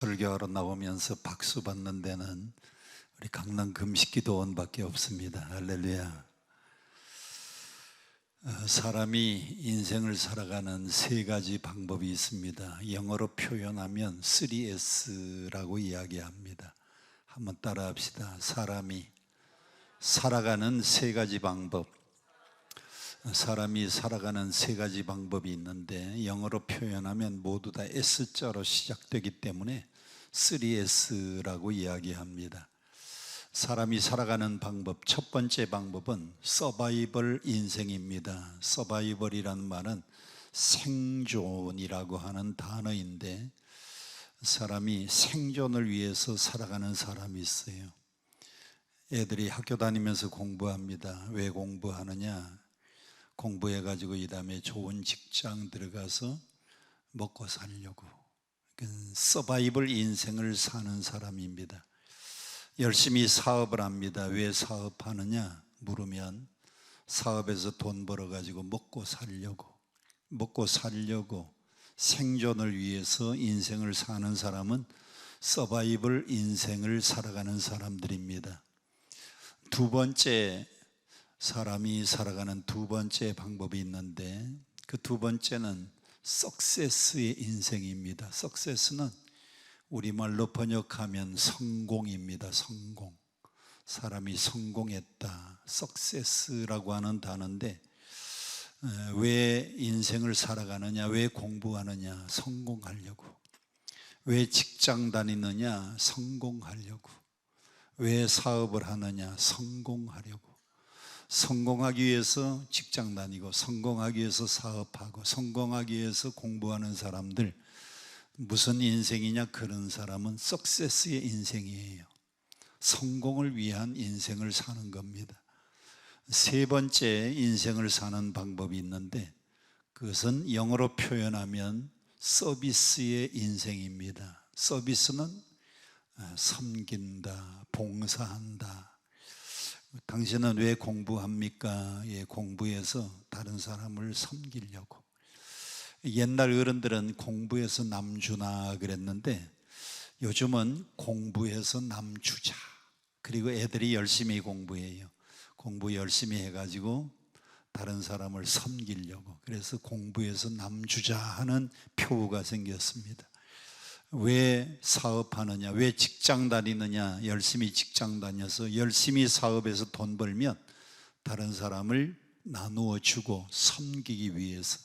설교하러 나오면서 박수 받는 데는 우리 강남 금식기도원밖에 없습니다. 할렐루야. 사람이 인생을 살아가는 세 가지 방법이 있습니다. 영어로 표현하면 3S라고 이야기합니다. 한번 따라합시다. 사람이 살아가는 세 가지 방법. 사람이 살아가는 세 가지 방법이 있는데 영어로 표현하면 모두 다 S자로 시작되기 때문에 3S라고 이야기합니다. 사람이 살아가는 방법, 첫 번째 방법은 서바이벌 인생입니다. 서바이벌이란 말은 생존이라고 하는 단어인데, 사람이 생존을 위해서 살아가는 사람이 있어요. 애들이 학교 다니면서 공부합니다. 왜 공부하느냐? 공부해가지고 이 다음에 좋은 직장 들어가서 먹고 살려고. 서바이벌 인생을 사는 사람입니다. 열심히 사업을 합니다. 왜 사업하느냐 물으면 사업에서 돈 벌어가지고 먹고 살려고 생존을 위해서 인생을 사는 사람은 서바이벌 인생을 살아가는 사람들입니다. 두 번째, 사람이 살아가는 두 번째 방법이 있는데 그 두 번째는 석세스의 인생입니다. 석세스는 우리말로 번역하면 성공입니다. 성공. 사람이 성공했다. 석세스라고 하는 단어인데, 왜 인생을 살아가느냐? 왜 공부하느냐? 성공하려고. 왜 직장 다니느냐? 성공하려고. 왜 사업을 하느냐? 성공하려고. 성공하기 위해서 직장 다니고, 성공하기 위해서 사업하고, 성공하기 위해서 공부하는 사람들, 무슨 인생이냐? 그런 사람은 석세스의 인생이에요. 성공을 위한 인생을 사는 겁니다. 세 번째 인생을 사는 방법이 있는데 그것은 영어로 표현하면 서비스의 인생입니다. 서비스는 섬긴다, 봉사한다. 당신은 왜 공부합니까? 예, 공부해서 다른 사람을 섬기려고. 옛날 어른들은 공부해서 남주나 그랬는데 요즘은 공부해서 남주자. 그리고 애들이 열심히 공부해요. 공부 열심히 해가지고 다른 사람을 섬기려고. 그래서 공부해서 남주자 하는 표가 생겼습니다. 왜 사업하느냐? 왜 직장 다니느냐? 열심히 직장 다녀서 열심히 사업에서 돈 벌면 다른 사람을 나누어 주고 섬기기 위해서,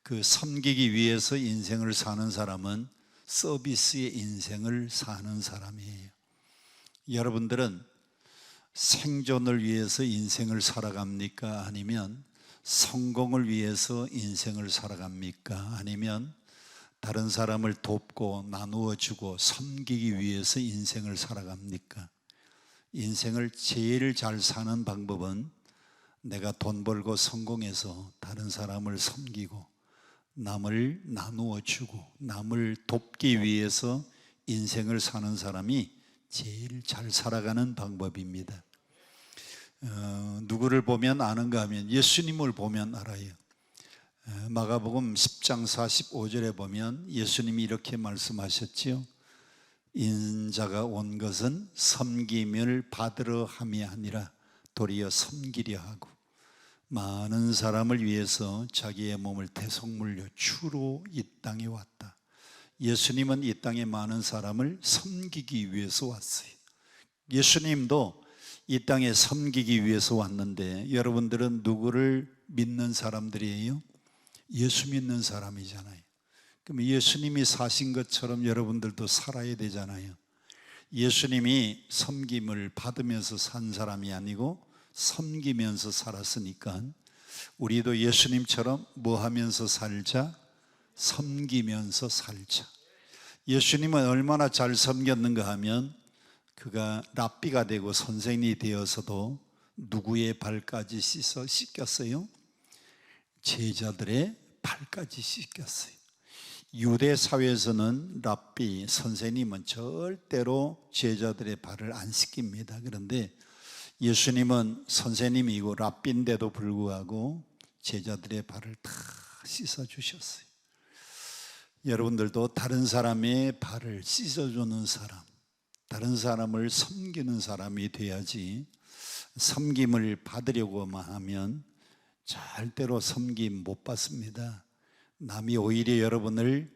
그 섬기기 위해서 인생을 사는 사람은 서비스의 인생을 사는 사람이에요. 여러분들은 생존을 위해서 인생을 살아갑니까? 아니면 성공을 위해서 인생을 살아갑니까? 아니면 다른 사람을 돕고 나누어 주고 섬기기 위해서 인생을 살아갑니까? 인생을 제일 잘 사는 방법은 내가 돈 벌고 성공해서 다른 사람을 섬기고 남을 나누어 주고 남을 돕기 위해서 인생을 사는 사람이 제일 잘 살아가는 방법입니다. 누구를 보면 아는가 하면 예수님을 보면 알아요. 마가복음 10장 45절에 보면 예수님이 이렇게 말씀하셨지요. 인자가 온 것은 섬김을 받으러 함이 아니라 도리어 섬기려 하고 많은 사람을 위해서 자기의 몸을 대속물로 주로 이 땅에 왔다. 예수님은 이 땅에 많은 사람을 섬기기 위해서 왔어요. 예수님도 이 땅에 섬기기 위해서 왔는데 여러분들은 누구를 믿는 사람들이에요? 예수 믿는 사람이잖아요. 그럼 예수님이 사신 것처럼 여러분들도 살아야 되잖아요. 예수님이 섬김을 받으면서 산 사람이 아니고 섬기면서 살았으니까 우리도 예수님처럼 뭐 하면서 살자? 섬기면서 살자. 예수님은 얼마나 잘 섬겼는가 하면 그가 랍비가 되고 선생이 되어서도 누구의 발까지 씻겼어요? 제자들의 발까지 씻겼어요. 유대 사회에서는 랍비, 선생님은 절대로 제자들의 발을 안 씻깁니다. 그런데 예수님은 선생님이고 랍비인데도 불구하고 제자들의 발을 다 씻어주셨어요. 여러분들도 다른 사람의 발을 씻어주는 사람, 다른 사람을 섬기는 사람이 돼야지, 섬김을 받으려고만 하면 절대로 섬김 못 받습니다. 남이 오히려 여러분을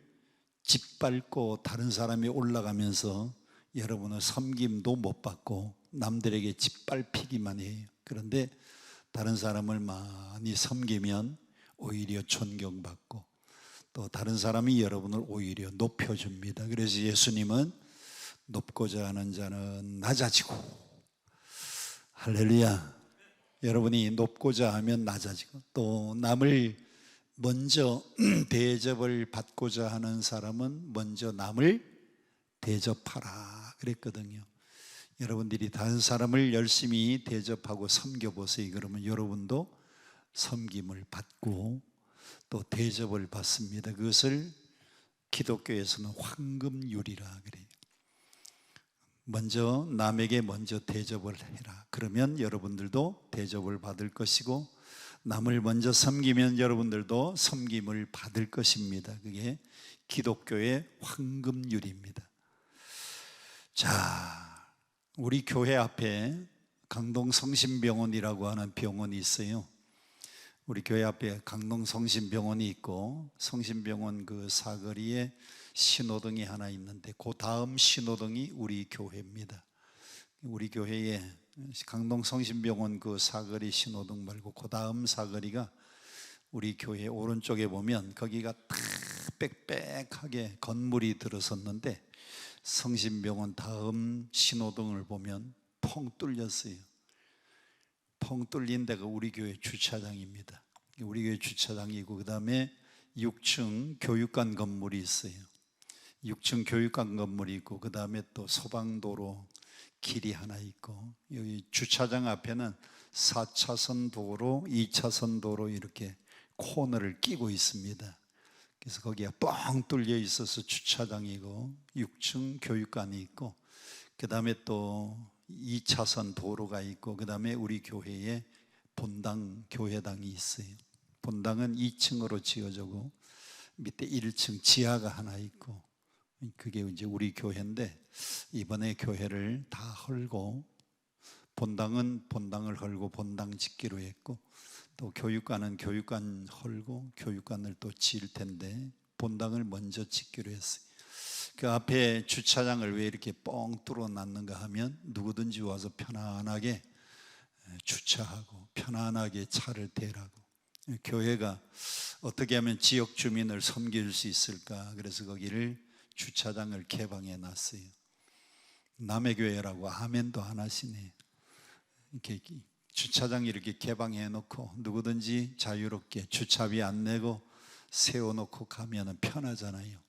짓밟고 다른 사람이 올라가면서 여러분은 섬김도 못 받고 남들에게 짓밟히기만 해요. 그런데 다른 사람을 많이 섬기면 오히려 존경받고 또 다른 사람이 여러분을 오히려 높여줍니다. 그래서 예수님은 높고자 하는 자는 낮아지고, 할렐루야, 여러분이 높고자 하면 낮아지고, 또 남을 먼저 대접을 받고자 하는 사람은 먼저 남을 대접하라 그랬거든요. 여러분들이 다른 사람을 열심히 대접하고 섬겨보세요. 그러면 여러분도 섬김을 받고 또 대접을 받습니다. 그것을 기독교에서는 황금률이라 그래요. 먼저 남에게 먼저 대접을 해라. 그러면 여러분들도 대접을 받을 것이고, 남을 먼저 섬기면 여러분들도 섬김을 받을 것입니다. 그게 기독교의 황금률입니다. 자, 우리 교회 앞에 강동 성심병원이라고 하는 병원이 있어요. 우리 교회 앞에 강동 성심병원이 있고, 성심병원 그 사거리에 신호등이 하나 있는데 그 다음 신호등이 우리 교회입니다. 우리 교회에 강동 성심병원 그 사거리 신호등 말고 그 다음 사거리가 우리 교회 오른쪽에 보면 거기가 탁 빽빽하게 건물이 들어섰는데, 성심병원 다음 신호등을 보면 펑 뚫렸어요. 펑 뚫린 데가 우리 교회 주차장입니다. 우리 교회 주차장이고, 그 다음에 6층 교육관 건물이 있어요. 6층 교육관 건물이 있고, 그 다음에 또 소방도로 길이 하나 있고, 여기 주차장 앞에는 4차선 도로, 2차선 도로 이렇게 코너를 끼고 있습니다. 그래서 거기가 뻥 뚫려 있어서 주차장이고 6층 교육관이 있고, 그 다음에 또 2차선 도로가 있고, 그 다음에 우리 교회에 본당, 교회당이 있어요. 본당은 2층으로 지어지고 밑에 1층 지하가 하나 있고, 그게 이제 우리 교회인데, 이번에 교회를 다 헐고 본당은 본당을 헐고 본당 짓기로 했고, 또 교육관은 교육관 헐고 교육관을 또 지을 텐데 본당을 먼저 짓기로 했어요. 그 앞에 주차장을 왜 이렇게 뻥 뚫어 놨는가 하면 누구든지 와서 편안하게 주차하고 편안하게 차를 대라고. 교회가 어떻게 하면 지역 주민을 섬길 수 있을까, 그래서 거기를 주차장을 개방해 놨어요. 남의 교회라고 아멘도 안 하시네. 이렇게 주차장 이렇게 개방해 놓고 누구든지 자유롭게 주차비 안 내고 세워놓고 가면 편하잖아요.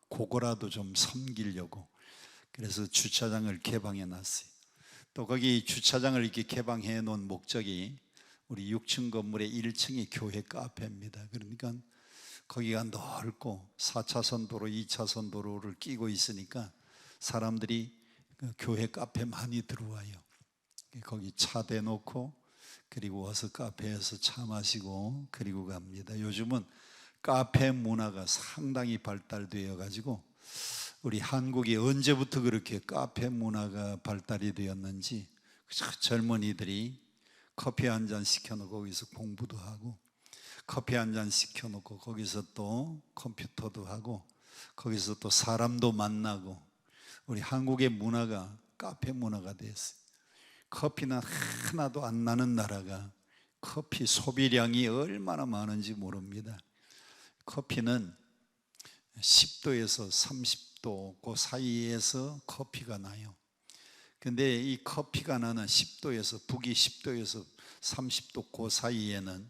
그거라도 좀 섬기려고 그래서 주차장을 개방해 놨어요. 또 거기 주차장을 이렇게 개방해 놓은 목적이 우리 6층 건물의 1층이 교회 카페입니다. 그러니까 거기가 넓고 4차선 도로, 2차선 도로를 끼고 있으니까 사람들이 교회 카페 많이 들어와요. 거기 차 대놓고 그리고 와서 카페에서 차 마시고 그리고 갑니다. 요즘은 카페 문화가 상당히 발달되어 가지고 우리 한국이 언제부터 그렇게 카페 문화가 발달이 되었는지, 젊은이들이 커피 한 잔 시켜놓고 거기서 공부도 하고, 커피 한 잔 시켜놓고 거기서 또 컴퓨터도 하고, 거기서 또 사람도 만나고, 우리 한국의 문화가 카페 문화가 됐어요. 커피는 하나도 안 나는 나라가 커피 소비량이 얼마나 많은지 모릅니다. 커피는 10도에서 30도 그 사이에서 커피가 나요. 근데 이 커피가 나는 10도에서 북위 10도에서 30도 그 사이에는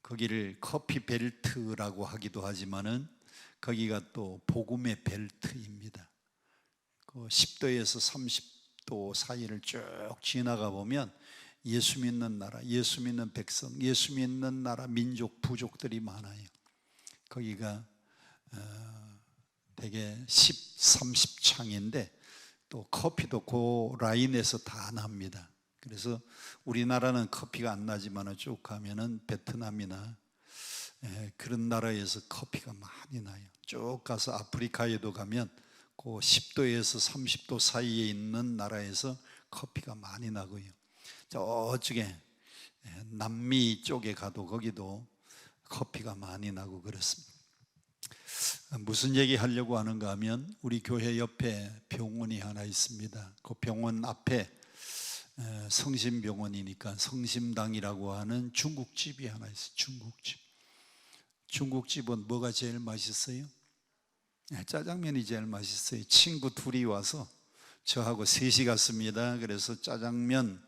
거기를 커피 벨트라고 하기도 하지만은 거기가 또 복음의 벨트입니다. 그 10도에서 30도 사이를 쭉 지나가 보면 예수 믿는 나라, 예수 믿는 백성, 예수 믿는 나라 민족, 부족들이 많아요. 거기가 되게 10, 30창인데 또 커피도 그 라인에서 다 납니다. 그래서 우리나라는 커피가 안 나지만 쭉 가면은 베트남이나 그런 나라에서 커피가 많이 나요. 쭉 가서 아프리카에도 가면 그 10도에서 30도 사이에 있는 나라에서 커피가 많이 나고요. 저쪽에 남미 쪽에 가도 거기도 커피가 많이 나고 그렇습니다. 무슨 얘기 하려고 하는가 하면 우리 교회 옆에 병원이 하나 있습니다. 그 병원 앞에 성심병원이니까 성심당이라고 하는 중국집이 하나 있어요. 중국집은 뭐가 제일 맛있어요? 짜장면이 제일 맛있어요. 친구 둘이 와서 저하고 셋이 갔습니다. 그래서 짜장면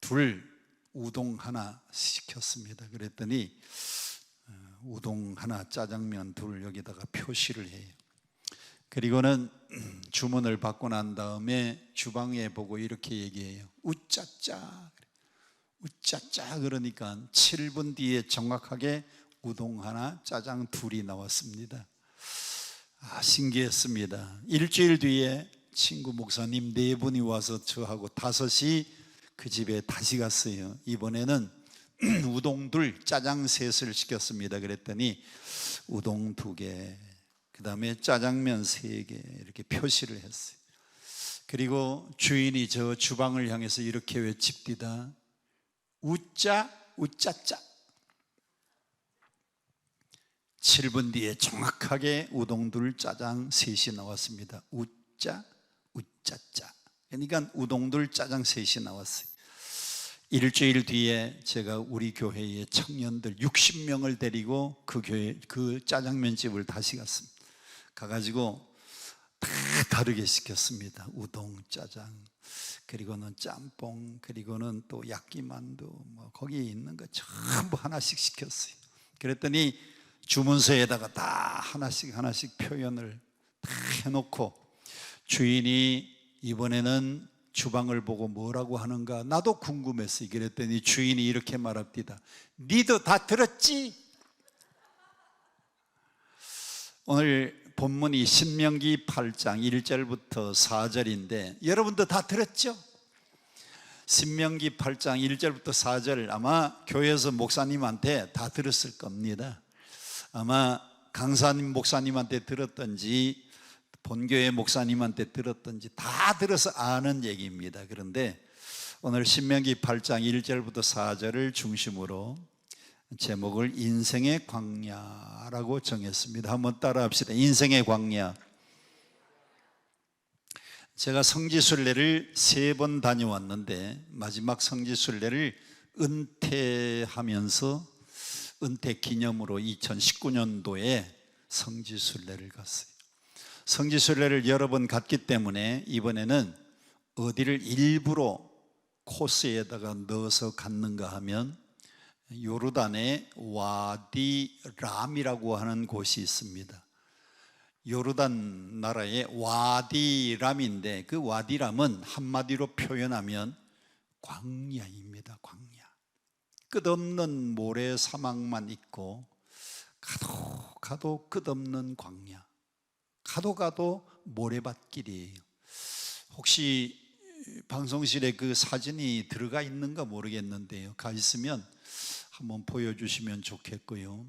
둘, 우동 하나 시켰습니다. 그랬더니 우동 하나, 짜장면 둘 여기다가 표시를 해요. 그리고는 주문을 받고 난 다음에 주방에 보고 이렇게 얘기해요. 우짜짜. 우짜짜 그러니까 7분 뒤에 정확하게 우동 하나, 짜장 둘이 나왔습니다. 신기했습니다. 일주일 뒤에 친구 목사님 4분이 와서 저하고 5이 그 집에 다시 갔어요. 이번에는 우동 둘, 짜장 셋을 시켰습니다. 그랬더니 우동 2개, 그 다음에 짜장면 3개 이렇게 표시를 했어요. 그리고 주인이 저 주방을 향해서 이렇게 외칩디다. 우짜, 우짜짜. 7분 뒤에 정확하게 우동 둘, 짜장 셋이 나왔습니다. 우짜, 우짜짜. 그러니까 우동 둘, 짜장 셋이 나왔어요. 일주일 뒤에 제가 우리 교회의 청년들 60명을 데리고 그 교회, 그 짜장면집을 다시 갔습니다. 가가지고 다 다르게 시켰습니다. 우동, 짜장, 그리고는 짬뽕, 그리고는 또 야끼만두, 뭐 거기에 있는 거 전부 하나씩 시켰어요. 그랬더니 주문서에다가 다 하나씩 표현을 다 해놓고 주인이 이번에는 주방을 보고 뭐라고 하는가 나도 궁금했어요. 그랬더니 주인이 이렇게 말합니다. 니도 다 들었지? 오늘 본문이 신명기 8장 1절부터 4절인데 여러분도 다 들었죠? 신명기 8장 1절부터 4절 아마 교회에서 목사님한테 다 들었을 겁니다. 아마 강사님 목사님한테 들었던지 본교회 목사님한테 들었던지 다 들어서 아는 얘기입니다. 그런데 오늘 신명기 8장 1절부터 4절을 중심으로 제목을 인생의 광야라고 정했습니다. 한번 따라 합시다. 인생의 광야. 제가 성지순례를 3번 다녀왔는데 마지막 성지순례를 은퇴하면서 은퇴 기념으로 2019년도에 성지순례를 갔어요. 성지순례를 여러 번 갔기 때문에 이번에는 어디를 일부러 코스에다가 넣어서 갔는가 하면 요르단의 와디람이라고 하는 곳이 있습니다. 요르단 나라의 와디람인데 그 와디람은 한마디로 표현하면 광야입니다. 광야. 끝없는 모래 사막만 있고 가도 끝없는 광야. 가도 모래밭길이에요. 혹시 방송실에 그 사진이 들어가 있는가 모르겠는데요. 가 있으면 한번 보여주시면 좋겠고요.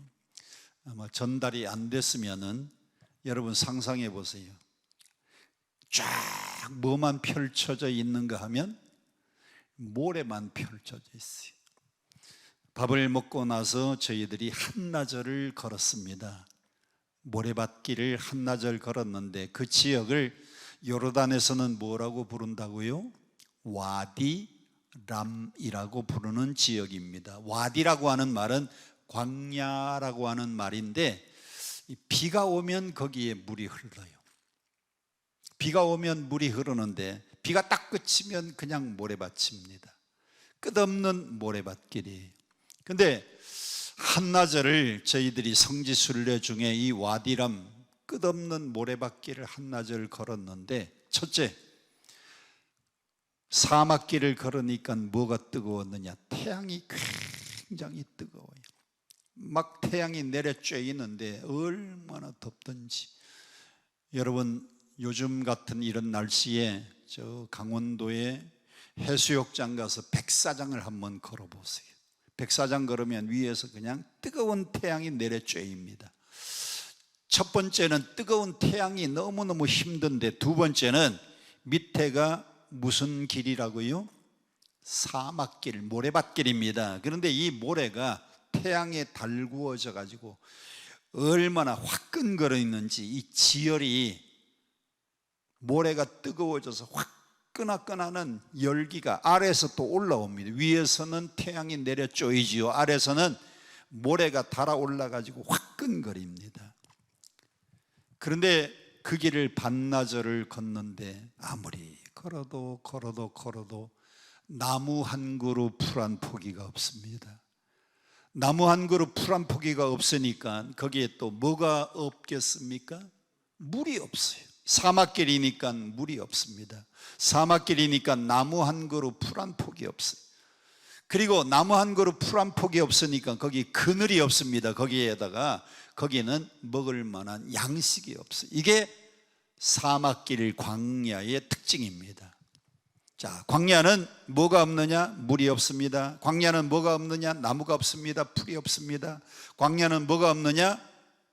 아마 전달이 안 됐으면은 여러분 상상해 보세요. 쫙 뭐만 펼쳐져 있는가 하면 모래만 펼쳐져 있어요. 밥을 먹고 나서 저희들이 한나절을 걸었습니다. 모래밭길을 한나절 걸었는데 그 지역을 요르단에서는 뭐라고 부른다고요? 와디람이라고 부르는 지역입니다. 와디라고 하는 말은 광야라고 하는 말인데 비가 오면 거기에 물이 흘러요. 비가 오면 물이 흐르는데 비가 딱 그치면 그냥 모래밭입니다. 끝없는 모래밭길이에요. 근데 한나절을 저희들이 성지순례 중에 이 와디람 끝없는 모래밭길을 한나절 걸었는데 첫째, 사막길을 걸으니까 뭐가 뜨거웠느냐? 태양이 굉장히 뜨거워요. 막 태양이 내려 쬐이는데 얼마나 덥던지. 여러분 요즘 같은 이런 날씨에 저 강원도에 해수욕장 가서 백사장을 한번 걸어보세요. 백사장 걸으면 위에서 그냥 뜨거운 태양이 내려쬐입니다. 첫 번째는 뜨거운 태양이 너무너무 힘든데, 두 번째는 밑에가 무슨 길이라고요? 사막길, 모래밭길입니다. 그런데 이 모래가 태양에 달구어져 가지고 얼마나 화끈거려 있는지, 이 지열이, 모래가 뜨거워져서 화끈화끈하는 열기가 아래에서 또 올라옵니다. 위에서는 태양이 내려 쪼이지요, 아래에서는 모래가 달아올라 가지고 화끈거립니다. 그런데 그 길을 반나절을 걷는데 아무리 걸어도 나무 한 그루 풀 한 포기가 없습니다. 나무 한 그루 풀 한 포기가 없으니까 거기에 또 뭐가 없겠습니까? 물이 없어요. 사막길이니까 물이 없습니다. 사막길이니까 나무 한 그루 풀 한 포기 없어요. 그리고 나무 한 그루 풀 한 포기 없으니까 거기 그늘이 없습니다. 거기에다가 거기는 먹을 만한 양식이 없어요. 이게 사막길, 광야의 특징입니다. 자, 광야는 뭐가 없느냐? 물이 없습니다. 광야는 뭐가 없느냐? 나무가 없습니다. 풀이 없습니다. 광야는 뭐가 없느냐?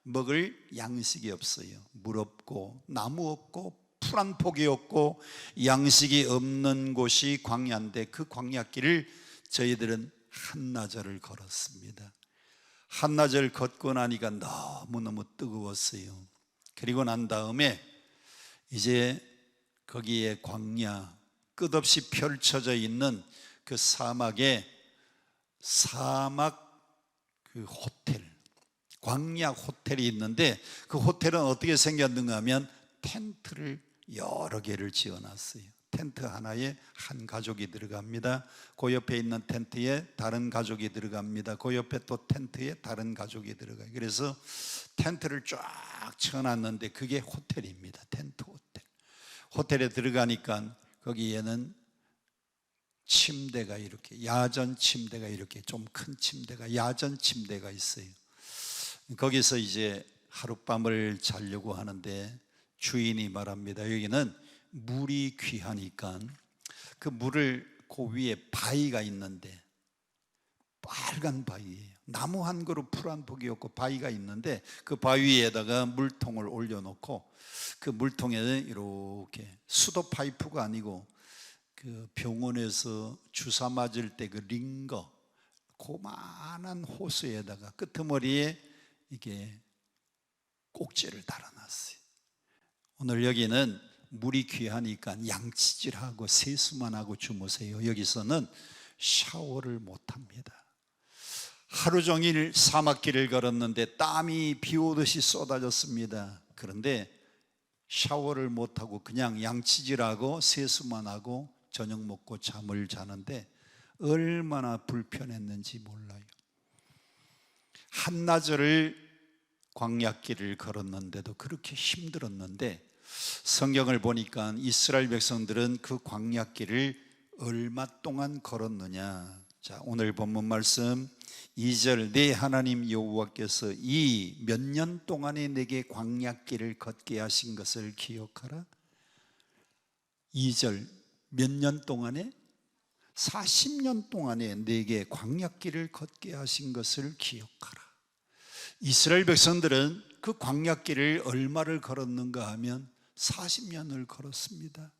먹을 양식이 없어요. 물 없고 나무 없고 풀 한 폭이 없고 양식이 없는 곳이 광야인데, 그 광야길을 저희들은 한나절을 걸었습니다. 한나절 걷고 나니까 너무너무 뜨거웠어요. 그리고 난 다음에 이제 거기에 광야, 끝없이 펼쳐져 있는 그 사막에 사막 그 호텔, 광야 호텔이 있는데, 그 호텔은 어떻게 생겼는가 하면 텐트를 여러 개를 지어놨어요. 텐트 하나에 한 가족이 들어갑니다. 그 옆에 있는 텐트에 다른 가족이 들어갑니다. 그 옆에 또 텐트에 다른 가족이 들어가요. 그래서 텐트를 쫙 쳐놨는데 그게 호텔입니다. 텐트 호텔. 호텔에 들어가니까 거기에는 침대가 이렇게, 야전 침대가 이렇게 좀 큰 침대가, 야전 침대가 있어요. 거기서 이제 하룻밤을 자려고 하는데 주인이 말합니다. 여기는 물이 귀하니까 그 물을, 그 위에 바위가 있는데, 빨간 바위예요. 나무 한 그루 풀 한 폭이 없고 바위가 있는데, 그 바위에다가 물통을 올려놓고 그 물통에는 이렇게 수도 파이프가 아니고 그 병원에서 주사 맞을 때 그 링거, 고만한 호스에다가 끄트머리에 이게 꼭지를 달아놨어요. 오늘 여기는 물이 귀하니까 양치질하고 세수만 하고 주무세요. 여기서는 샤워를 못합니다. 하루 종일 사막길을 걸었는데 땀이 비 오듯이 쏟아졌습니다. 그런데 샤워를 못하고 그냥 양치질하고 세수만 하고 저녁 먹고 잠을 자는데 얼마나 불편했는지 몰라요. 한나절을 광야길을 걸었는데도 그렇게 힘들었는데, 성경을 보니까 이스라엘 백성들은 그 광야길을 얼마 동안 걸었느냐. 자, 오늘 본문 말씀 2절, 내 하나님 여호와께서 이 몇 년 동안에 내게 광야길을 걷게 하신 것을 기억하라. 2절, 몇 년 동안에? 40년 동안에 내게 광야길을 걷게 하신 것을 기억하라. 이스라엘 백성들은 그 광야길을 얼마를 걸었는가 하면 40년을 걸었습니다.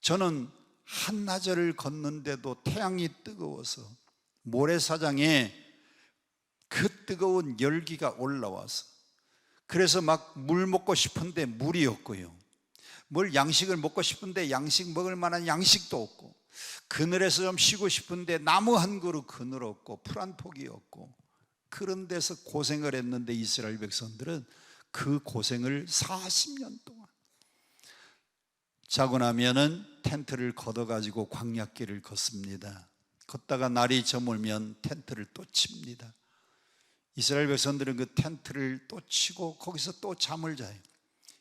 저는 한나절을 걷는데도 태양이 뜨거워서 모래사장에 그 뜨거운 열기가 올라와서, 그래서 막 물 먹고 싶은데 물이 없고요, 뭘 양식을 먹고 싶은데 양식 먹을 만한 양식도 없고, 그늘에서 좀 쉬고 싶은데 나무 한 그루 그늘 없고 풀 한 폭이 없고, 그런 데서 고생을 했는데 이스라엘 백성들은 그 고생을 40년 동안, 자고 나면은 텐트를 걷어가지고 광야길을 걷습니다. 걷다가 날이 저물면 텐트를 또 칩니다. 이스라엘 백성들은 그 텐트를 또 치고 거기서 또 잠을 자요.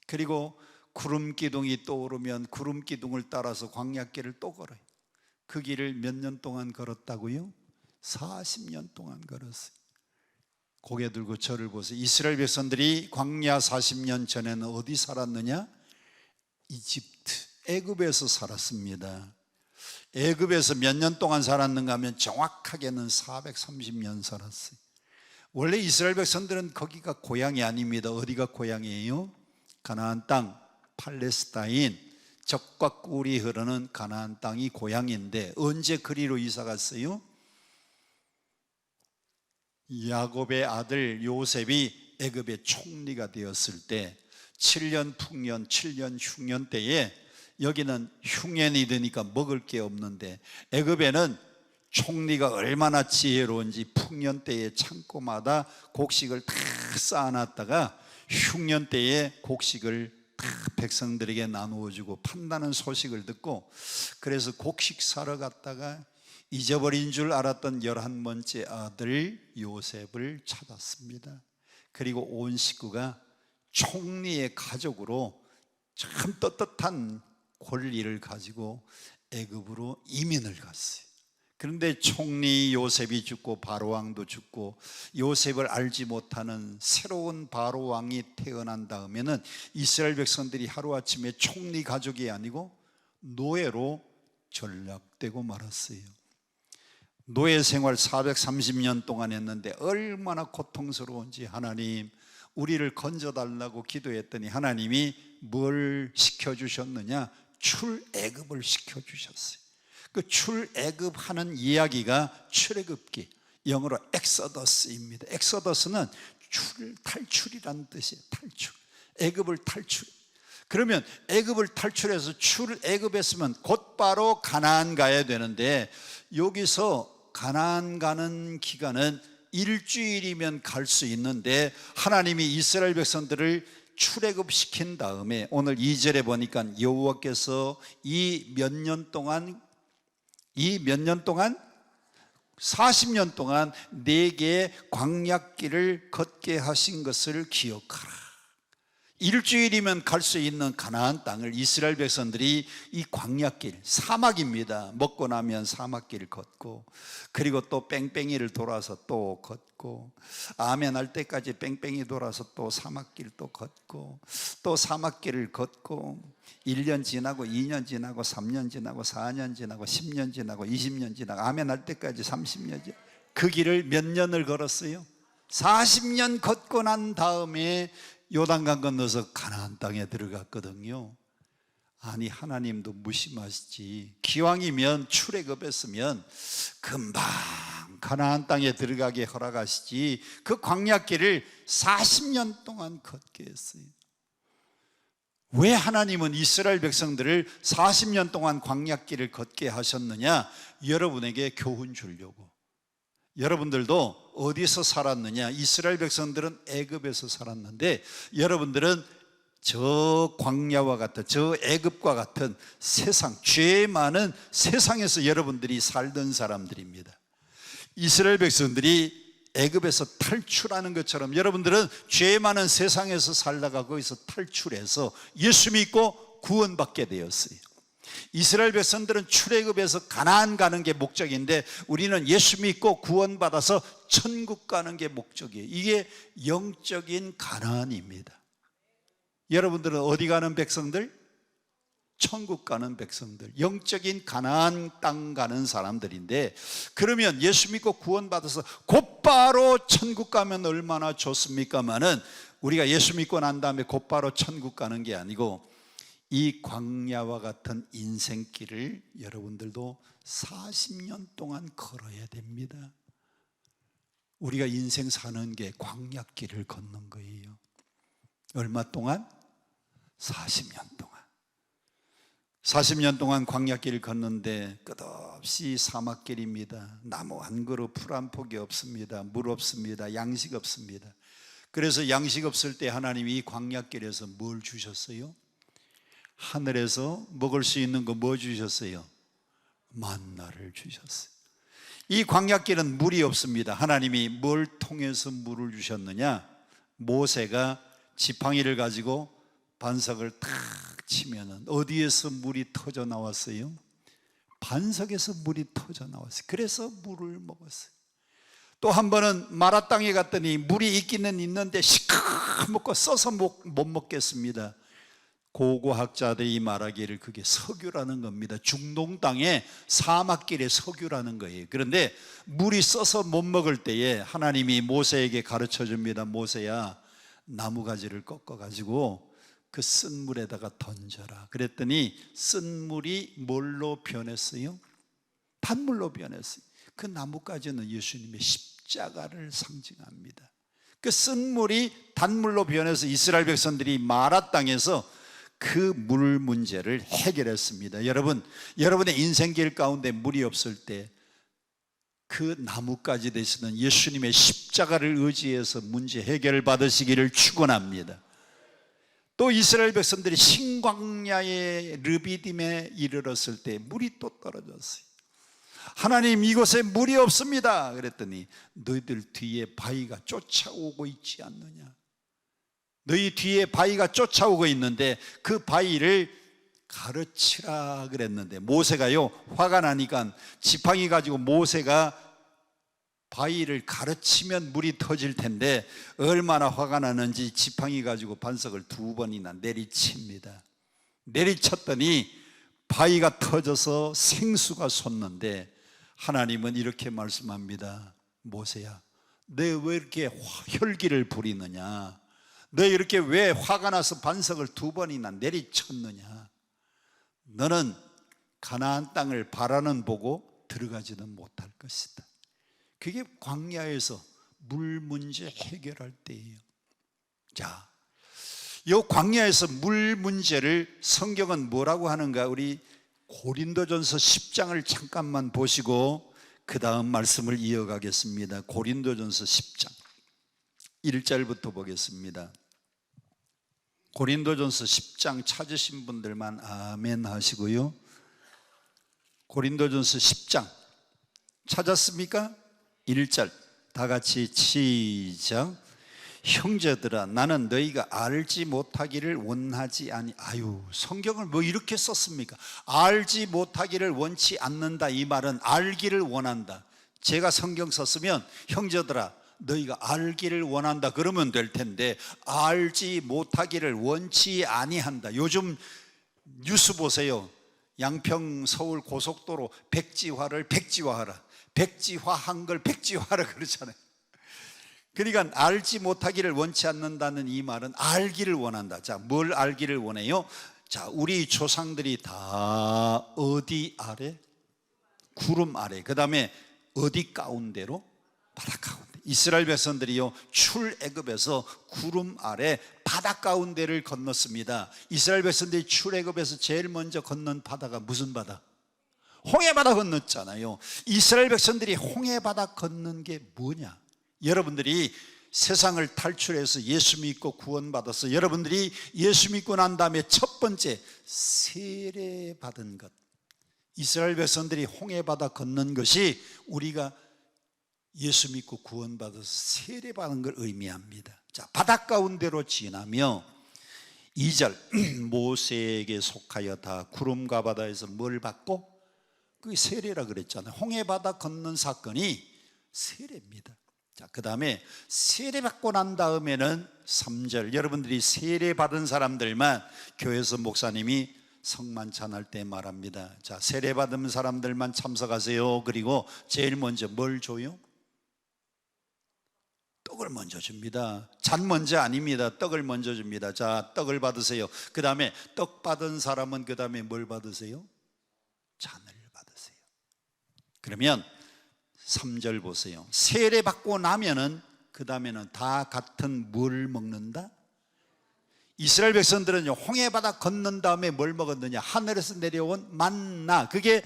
그리고 구름 기둥이 떠오르면 구름 기둥을 따라서 광야길을 또 걸어요. 그 길을 몇 년 동안 걸었다고요? 40년 동안 걸었어요. 고개 들고 저를 보세요. 이스라엘 백성들이 광야 40년 전에는 어디 살았느냐? 이집트, 애굽에서 살았습니다. 애굽에서 몇 년 동안 살았는가 하면 정확하게는 430년 살았어요. 원래 이스라엘 백성들은 거기가 고향이 아닙니다. 어디가 고향이에요? 가나안 땅, 팔레스타인, 적과 꿀이 흐르는 가나안 땅이 고향인데 언제 그리로 이사 갔어요? 야곱의 아들 요셉이 애굽의 총리가 되었을 때 7년 풍년, 7년 흉년 때에 여기는 흉년이 드니까 먹을 게 없는데 애굽에는 총리가 얼마나 지혜로운지 풍년 때에 창고마다 곡식을 다 쌓아놨다가 흉년 때에 곡식을 다 백성들에게 나누어주고 판다는 소식을 듣고 그래서 곡식 사러 갔다가 잊어버린 줄 알았던 11번째 아들 요셉을 찾았습니다. 그리고 온 식구가 총리의 가족으로 참 떳떳한 권리를 가지고 애굽으로 이민을 갔어요. 그런데 총리 요셉이 죽고 바로왕도 죽고 요셉을 알지 못하는 새로운 바로왕이 태어난 다음에는 이스라엘 백성들이 하루아침에 총리 가족이 아니고 노예로 전락되고 말았어요. 노예 생활 430년 동안 했는데 얼마나 고통스러운지 하나님 우리를 건져달라고 기도했더니 하나님이 뭘 시켜주셨느냐? 출애굽을 시켜주셨어요. 그 출애굽하는 이야기가 출애굽기, 영어로 엑소더스입니다. 엑소더스는 탈출이라는 뜻이에요. 탈출, 애굽을 탈출. 그러면 애굽을 탈출해서 출애굽했으면 곧바로 가나안 가야 되는데 여기서 가나안 가는 기간은 일주일이면 갈 수 있는데 하나님이 이스라엘 백성들을 출애굽시킨 다음에 오늘 2절에 보니까 여호와께서 이 몇 년 동안 40년 동안 내게 광야길을 걷게 하신 것을 기억하라. 일주일이면 갈 수 있는 가나안 땅을 이스라엘 백성들이 이 광야길, 사막입니다. 먹고 나면 사막길을 걷고 그리고 또 뺑뺑이를 돌아서 또 걷고 아멘 할 때까지 뺑뺑이 돌아서 또 사막길 또 걷고 또 사막길을 걷고 1년 지나고 2년 지나고 3년 지나고 4년 지나고 10년 지나고 20년 지나고 아멘 할 때까지 30년 지나고 그 길을 몇 년을 걸었어요? 40년 걷고 난 다음에 요단강 건너서 가나안 땅에 들어갔거든요. 아니 하나님도 무심하시지. 기왕이면 출애굽했으면 금방 가나안 땅에 들어가게 허락하시지 그 광야길을 40년 동안 걷게 했어요. 왜 하나님은 이스라엘 백성들을 40년 동안 광야길을 걷게 하셨느냐? 여러분에게 교훈 주려고. 여러분들도 어디서 살았느냐? 이스라엘 백성들은 애굽에서 살았는데 여러분들은 저 광야와 같은 저 애굽과 같은 세상, 죄 많은 세상에서 여러분들이 살던 사람들입니다. 이스라엘 백성들이 애굽에서 탈출하는 것처럼 여러분들은 죄 많은 세상에서 살다가 거기서 탈출해서 예수 믿고 구원받게 되었어요. 이스라엘 백성들은 출애굽에서 가나안 가는 게 목적인데 우리는 예수 믿고 구원받아서 천국 가는 게 목적이에요. 이게 영적인 가나안입니다. 여러분들은 어디 가는 백성들? 천국 가는 백성들, 영적인 가나안 땅 가는 사람들인데 그러면 예수 믿고 구원받아서 곧바로 천국 가면 얼마나 좋습니까마는 우리가 예수 믿고 난 다음에 곧바로 천국 가는 게 아니고 이 광야와 같은 인생길을 여러분들도 40년 동안 걸어야 됩니다. 우리가 인생 사는 게 광야길을 걷는 거예요. 얼마 동안? 40년 동안. 40년 동안 광야길을 걷는데 끝없이 사막길입니다. 나무 한 그루, 풀 한 폭이 없습니다. 물 없습니다. 양식 없습니다. 그래서 양식 없을 때 하나님이 이 광야길에서 뭘 주셨어요? 하늘에서 먹을 수 있는 거 뭐 주셨어요? 만나를 주셨어요. 이 광야길은 물이 없습니다. 하나님이 뭘 통해서 물을 주셨느냐? 모세가 지팡이를 가지고 반석을 탁 치면은 어디에서 물이 터져 나왔어요? 반석에서 물이 터져 나왔어요. 그래서 물을 먹었어요. 또 한 번은 마라 땅에 갔더니 물이 있기는 있는데 시커멓고 써서 못 먹겠습니다. 고고학자들이 말하기를 그게 석유라는 겁니다. 중동 땅에 사막길의 석유라는 거예요. 그런데 물이 써서 못 먹을 때에 하나님이 모세에게 가르쳐 줍니다. 모세야, 나무가지를 꺾어가지고 그 쓴 물에다가 던져라. 그랬더니 쓴 물이 뭘로 변했어요? 단물로 변했어요. 그 나뭇가지는 예수님의 십자가를 상징합니다. 그 쓴 물이 단물로 변해서 이스라엘 백성들이 마라 땅에서 그 물 문제를 해결했습니다. 여러분의 인생길 가운데 물이 없을 때 그 나뭇가지 되시는 예수님의 십자가를 의지해서 문제 해결을 받으시기를 축원합니다. 또 이스라엘 백성들이 신광야의 르비딤에 이르렀을 때 물이 또 떨어졌어요. 하나님, 이곳에 물이 없습니다. 그랬더니 너희들 뒤에 바위가 쫓아오고 있지 않느냐. 너희 뒤에 바위가 쫓아오고 있는데 그 바위를 가르치라 그랬는데 모세가요, 화가 나니까 지팡이 가지고 모세가 바위를 가르치면 물이 터질 텐데 얼마나 화가 나는지 지팡이 가지고 반석을 2번이나 내리칩니다. 내리쳤더니 바위가 터져서 생수가 솟는데 하나님은 이렇게 말씀합니다. 모세야, 너 왜 이렇게 혈기를 부리느냐? 너 이렇게 왜 화가 나서 반석을 2번이나 내리쳤느냐? 너는 가나안 땅을 바라는 보고 들어가지는 못할 것이다. 그게 광야에서 물 문제 해결할 때예요. 자, 이 광야에서 물 문제를 성경은 뭐라고 하는가? 우리 고린도전서 10장을 잠깐만 보시고 그 다음 말씀을 이어가겠습니다. 고린도전서 10장 1절부터 보겠습니다. 고린도전서 10장 찾으신 분들만 아멘 하시고요. 고린도전서 10장 찾았습니까? 1절 다 같이 시작. 형제들아, 나는 너희가 알지 못하기를 원하지 아니. 아유, 성경을 뭐 이렇게 썼습니까? 알지 못하기를 원치 않는다, 이 말은 알기를 원한다. 제가 성경 썼으면 형제들아 너희가 알기를 원한다 그러면 될 텐데 알지 못하기를 원치 아니한다. 요즘 뉴스 보세요. 양평 서울 고속도로 백지화를 백지화하라, 백지화한 걸 백지화하라 그러잖아요. 그러니까 알지 못하기를 원치 않는다는 이 말은 알기를 원한다. 자, 뭘 알기를 원해요? 자, 우리 조상들이 다 어디 아래? 구름 아래. 그 다음에 어디 가운데로? 바다 가운데. 이스라엘 백성들이요, 출애굽에서 구름 아래 바다 가운데를 건넜습니다. 이스라엘 백성들이 출애굽에서 제일 먼저 건넌 바다가 무슨 바다? 홍해바다 건넜잖아요. 이스라엘 백성들이 홍해바다 건넌 게 뭐냐? 여러분들이 세상을 탈출해서 예수 믿고 구원받아서 여러분들이 예수 믿고 난 다음에 첫 번째 세례받은 것, 이스라엘 백성들이 홍해바다 건넌 것이 우리가 예수 믿고 구원받아서 세례받은 걸 의미합니다. 자, 바다 가운데로 지나며 2절 모세에게 속하여 다 구름과 바다에서 뭘 받고? 그게 세례라 그랬잖아요. 홍해바다 건넌 사건이 세례입니다. 자, 그 다음에 세례받고 난 다음에는 3절 여러분들이 세례받은 사람들만 교회에서 목사님이 성만찬할 때 말합니다. 자, 세례받은 사람들만 참석하세요. 그리고 제일 먼저 뭘 줘요? 떡을 먼저 줍니다. 잔 먼저 아닙니다. 떡을 먼저 줍니다. 자, 떡을 받으세요. 그 다음에 떡 받은 사람은 그 다음에 뭘 받으세요? 잔을 받으세요. 그러면 3절 보세요. 세례 받고 나면은 그 다음에는 다 같은 뭘 먹는다? 이스라엘 백성들은 홍해바다 건넌 다음에 뭘 먹었느냐? 하늘에서 내려온 만나, 그게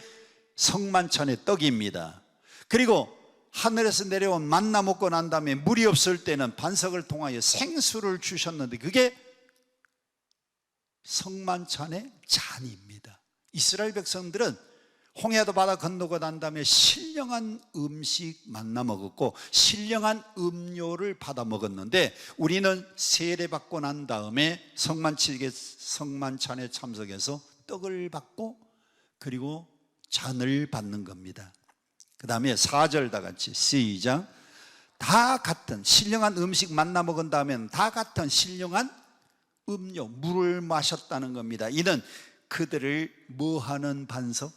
성만찬의 떡입니다. 그리고 하늘에서 내려온 만나 먹고 난 다음에 물이 없을 때는 반석을 통하여 생수를 주셨는데 그게 성만찬의 잔입니다. 이스라엘 백성들은 홍해바다 건너고 난 다음에 신령한 음식 만나 먹었고 신령한 음료를 받아 먹었는데 우리는 세례받고 난 다음에 성만찬에 참석해서 떡을 받고 그리고 잔을 받는 겁니다. 그 다음에 4절 다 같이 시작. 다 같은 신령한 음식 만나 먹은 다음에는 다 같은 신령한 물을 마셨다는 겁니다. 이는 그들을 뭐하는 반석?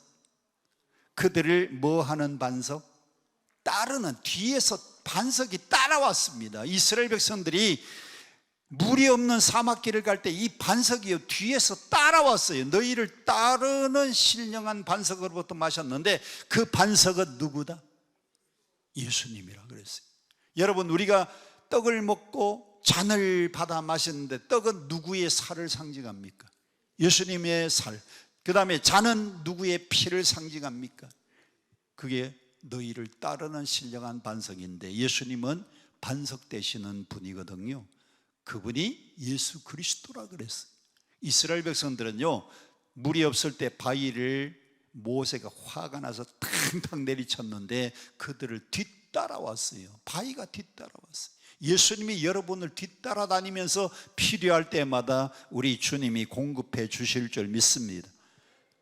그들을 뭐하는 반석? 따르는, 뒤에서 반석이 따라왔습니다. 이스라엘 백성들이 물이 없는 사막길을 갈 때 이 반석이 뒤에서 따라왔어요. 너희를 따르는 신령한 반석으로부터 마셨는데 그 반석은 누구다? 예수님이라 그랬어요. 여러분, 우리가 떡을 먹고 잔을 받아 마셨는데 떡은 누구의 살을 상징합니까? 예수님의 살. 그 다음에 잔은 누구의 피를 상징합니까? 그게 너희를 따르는 신령한 반석인데 예수님은 반석 되시는 분이거든요. 그분이 예수 그리스도라 그랬어요. 이스라엘 백성들은요, 물이 없을 때 바위를 모세가 화가 나서 탕탕 내리쳤는데 그들을 뒤따라왔어요. 바위가 뒤따라왔어요. 예수님이 여러분을 뒤따라다니면서 필요할 때마다 우리 주님이 공급해 주실 줄 믿습니다.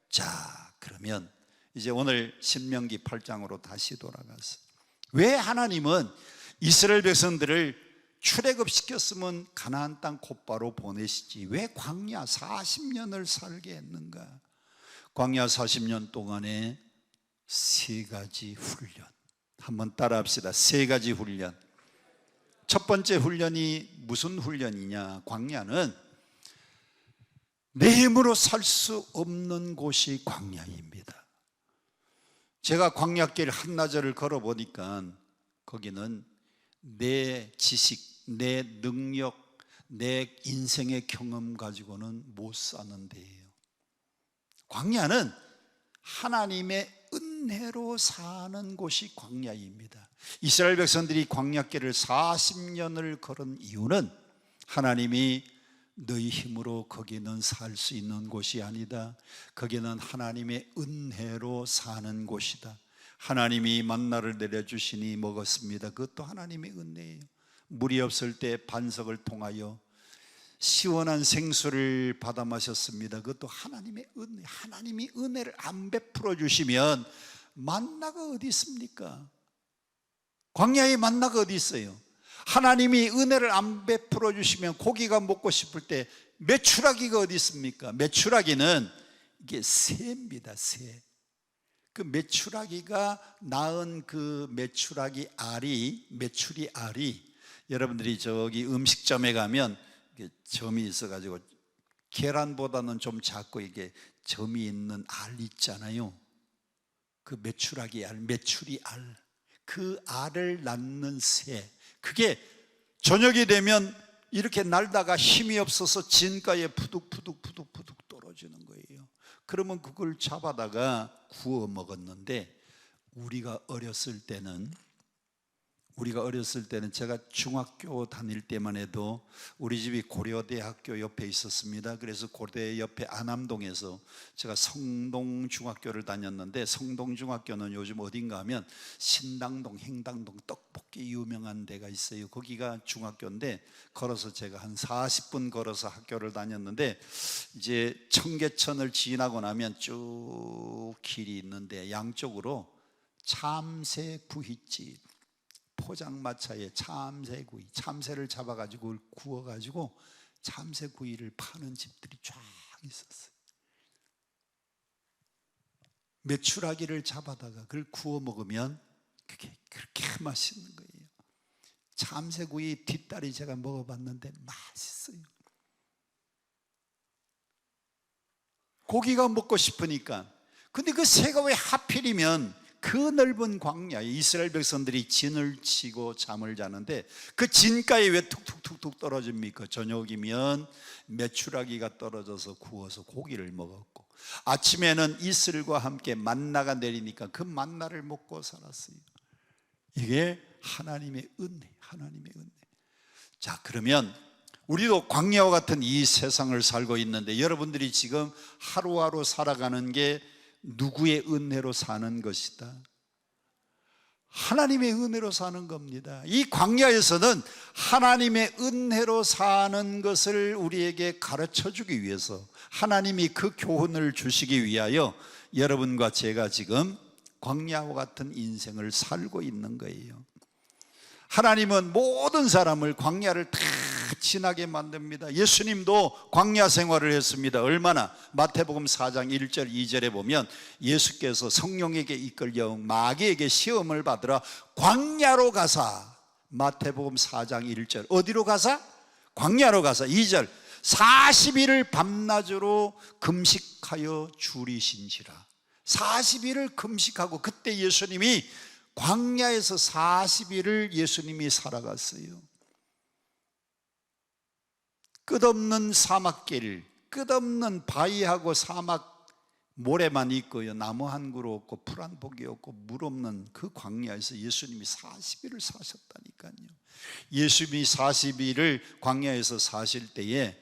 자, 그러면 이제 오늘 신명기 8장으로 다시 돌아가서, 왜 하나님은 이스라엘 백성들을 출애굽시켰으면 가나안 땅 곧바로 보내시지 왜 광야 40년을 살게 했는가? 광야 40년 동안에 세 가지 훈련, 한번 따라합시다. 세 가지 훈련. 첫 번째 훈련이 무슨 훈련이냐? 광야는 내 힘으로 살 수 없는 곳이 광야입니다. 제가 광야길 한나절을 걸어보니까 거기는 내 지식, 내 능력, 내 인생의 경험 가지고는 못 사는 데예요. 광야는 하나님의 은혜로 사는 곳이 광야입니다. 이스라엘 백성들이 광야길을 40년을 걸은 이유는 하나님이 너희 힘으로 거기는 살 수 있는 곳이 아니다. 거기는 하나님의 은혜로 사는 곳이다. 하나님이 만나를 내려주시니 먹었습니다. 그것도 하나님의 은혜예요. 물이 없을 때 반석을 통하여 시원한 생수를 받아 마셨습니다. 그것도 하나님의 은혜. 하나님이 은혜를 안 베풀어 주시면 만나가 어디 있습니까? 광야에 만나가 어디 있어요? 하나님이 은혜를 안 베풀어 주시면 고기가 먹고 싶을 때 메추라기가 어디 있습니까? 메추라기는 이게 새입니다. 새. 그 메추라기가 낳은 그 메추리 알이 여러분들이 저기 음식점에 가면 점이 있어가지고 계란보다는 좀 작고 이게 점이 있는 알 있잖아요. 그 메추라기 알, 메추리 알, 그 알을 낳는 새. 그게 저녁이 되면 이렇게 날다가 힘이 없어서 진가에 푸득푸득 떨어지는 거예요. 그러면 그걸 잡아다가 구워 먹었는데 우리가 어렸을 때는 제가 중학교 다닐 때만 해도 우리 집이 고려대학교 옆에 있었습니다. 그래서 고대 옆에 안암동에서 제가 성동중학교를 다녔는데, 성동중학교는 요즘 어딘가 하면 신당동, 행당동 떡볶이 유명한 데가 있어요. 거기가 중학교인데 걸어서 제가 한 40분 걸어서 학교를 다녔는데, 이제 청계천을 지나고 나면 쭉 길이 있는데 양쪽으로 참새구이집, 포장마차에 참새구이, 참새를 잡아가지고 구워가지고 참새구이를 파는 집들이 쫙 있었어요. 메추라기를 잡아다가 그걸 구워 먹으면 그게 그렇게 맛있는 거예요. 참새구이 뒷다리 제가 먹어봤는데 맛있어요. 고기가 먹고 싶으니까. 근데 그 새가 왜 하필이면 그 넓은 광야에 이스라엘 백성들이 진을 치고 잠을 자는데 그 진가에 왜 툭툭툭툭 떨어집니까? 저녁이면 메추라기가 떨어져서 구워서 고기를 먹었고, 아침에는 이슬과 함께 만나가 내리니까 그 만나를 먹고 살았어요. 이게 하나님의 은혜, 하나님의 은혜. 자, 그러면 우리도 광야와 같은 이 세상을 살고 있는데 여러분들이 지금 하루하루 살아가는 게 누구의 은혜로 사는 것이다? 하나님의 은혜로 사는 겁니다. 이 광야에서는 하나님의 은혜로 사는 것을 우리에게 가르쳐 주기 위해서, 하나님이 그 교훈을 주시기 위하여 여러분과 제가 지금 광야와 같은 인생을 살고 있는 거예요. 하나님은 모든 사람을 광야를 다 지나게 만듭니다. 예수님도 광야 생활을 했습니다. 얼마나? 마태복음 4장 1절 2절에 보면 예수께서 성령에게 이끌려 마귀에게 시험을 받으러 광야로 가사, 마태복음 4장 1절 어디로 가사? 광야로 가사. 2절 40일을 밤낮으로 금식하여 줄이신지라. 40일을 금식하고, 그때 예수님이 광야에서 40일을 예수님이 살아갔어요. 끝없는 사막길, 끝없는 바위하고 사막 모래만 있고요, 나무 한 그루 없고 풀 한 포기 없고 물 없는 그 광야에서 예수님이 40일을 사셨다니까요. 예수님이 40일을 광야에서 사실 때에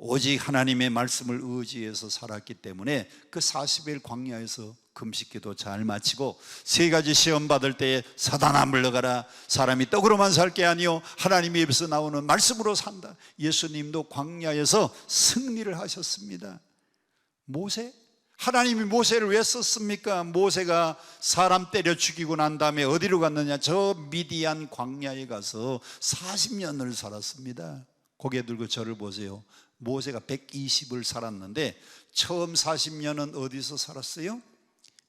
오직 하나님의 말씀을 의지해서 살았기 때문에 그 40일 광야에서 금식기도 잘 마치고, 3가지 시험 받을 때에 사단아 물러가라, 사람이 떡으로만 살 게 아니요 하나님의 입에서 나오는 말씀으로 산다. 예수님도 광야에서 승리를 하셨습니다. 모세? 하나님이 모세를 왜 썼습니까? 모세가 사람 때려 죽이고 난 다음에 어디로 갔느냐? 저 미디안 광야에 가서 40년을 살았습니다. 고개 들고 저를 보세요. 모세가 120을 살았는데 처음 40년은 어디서 살았어요?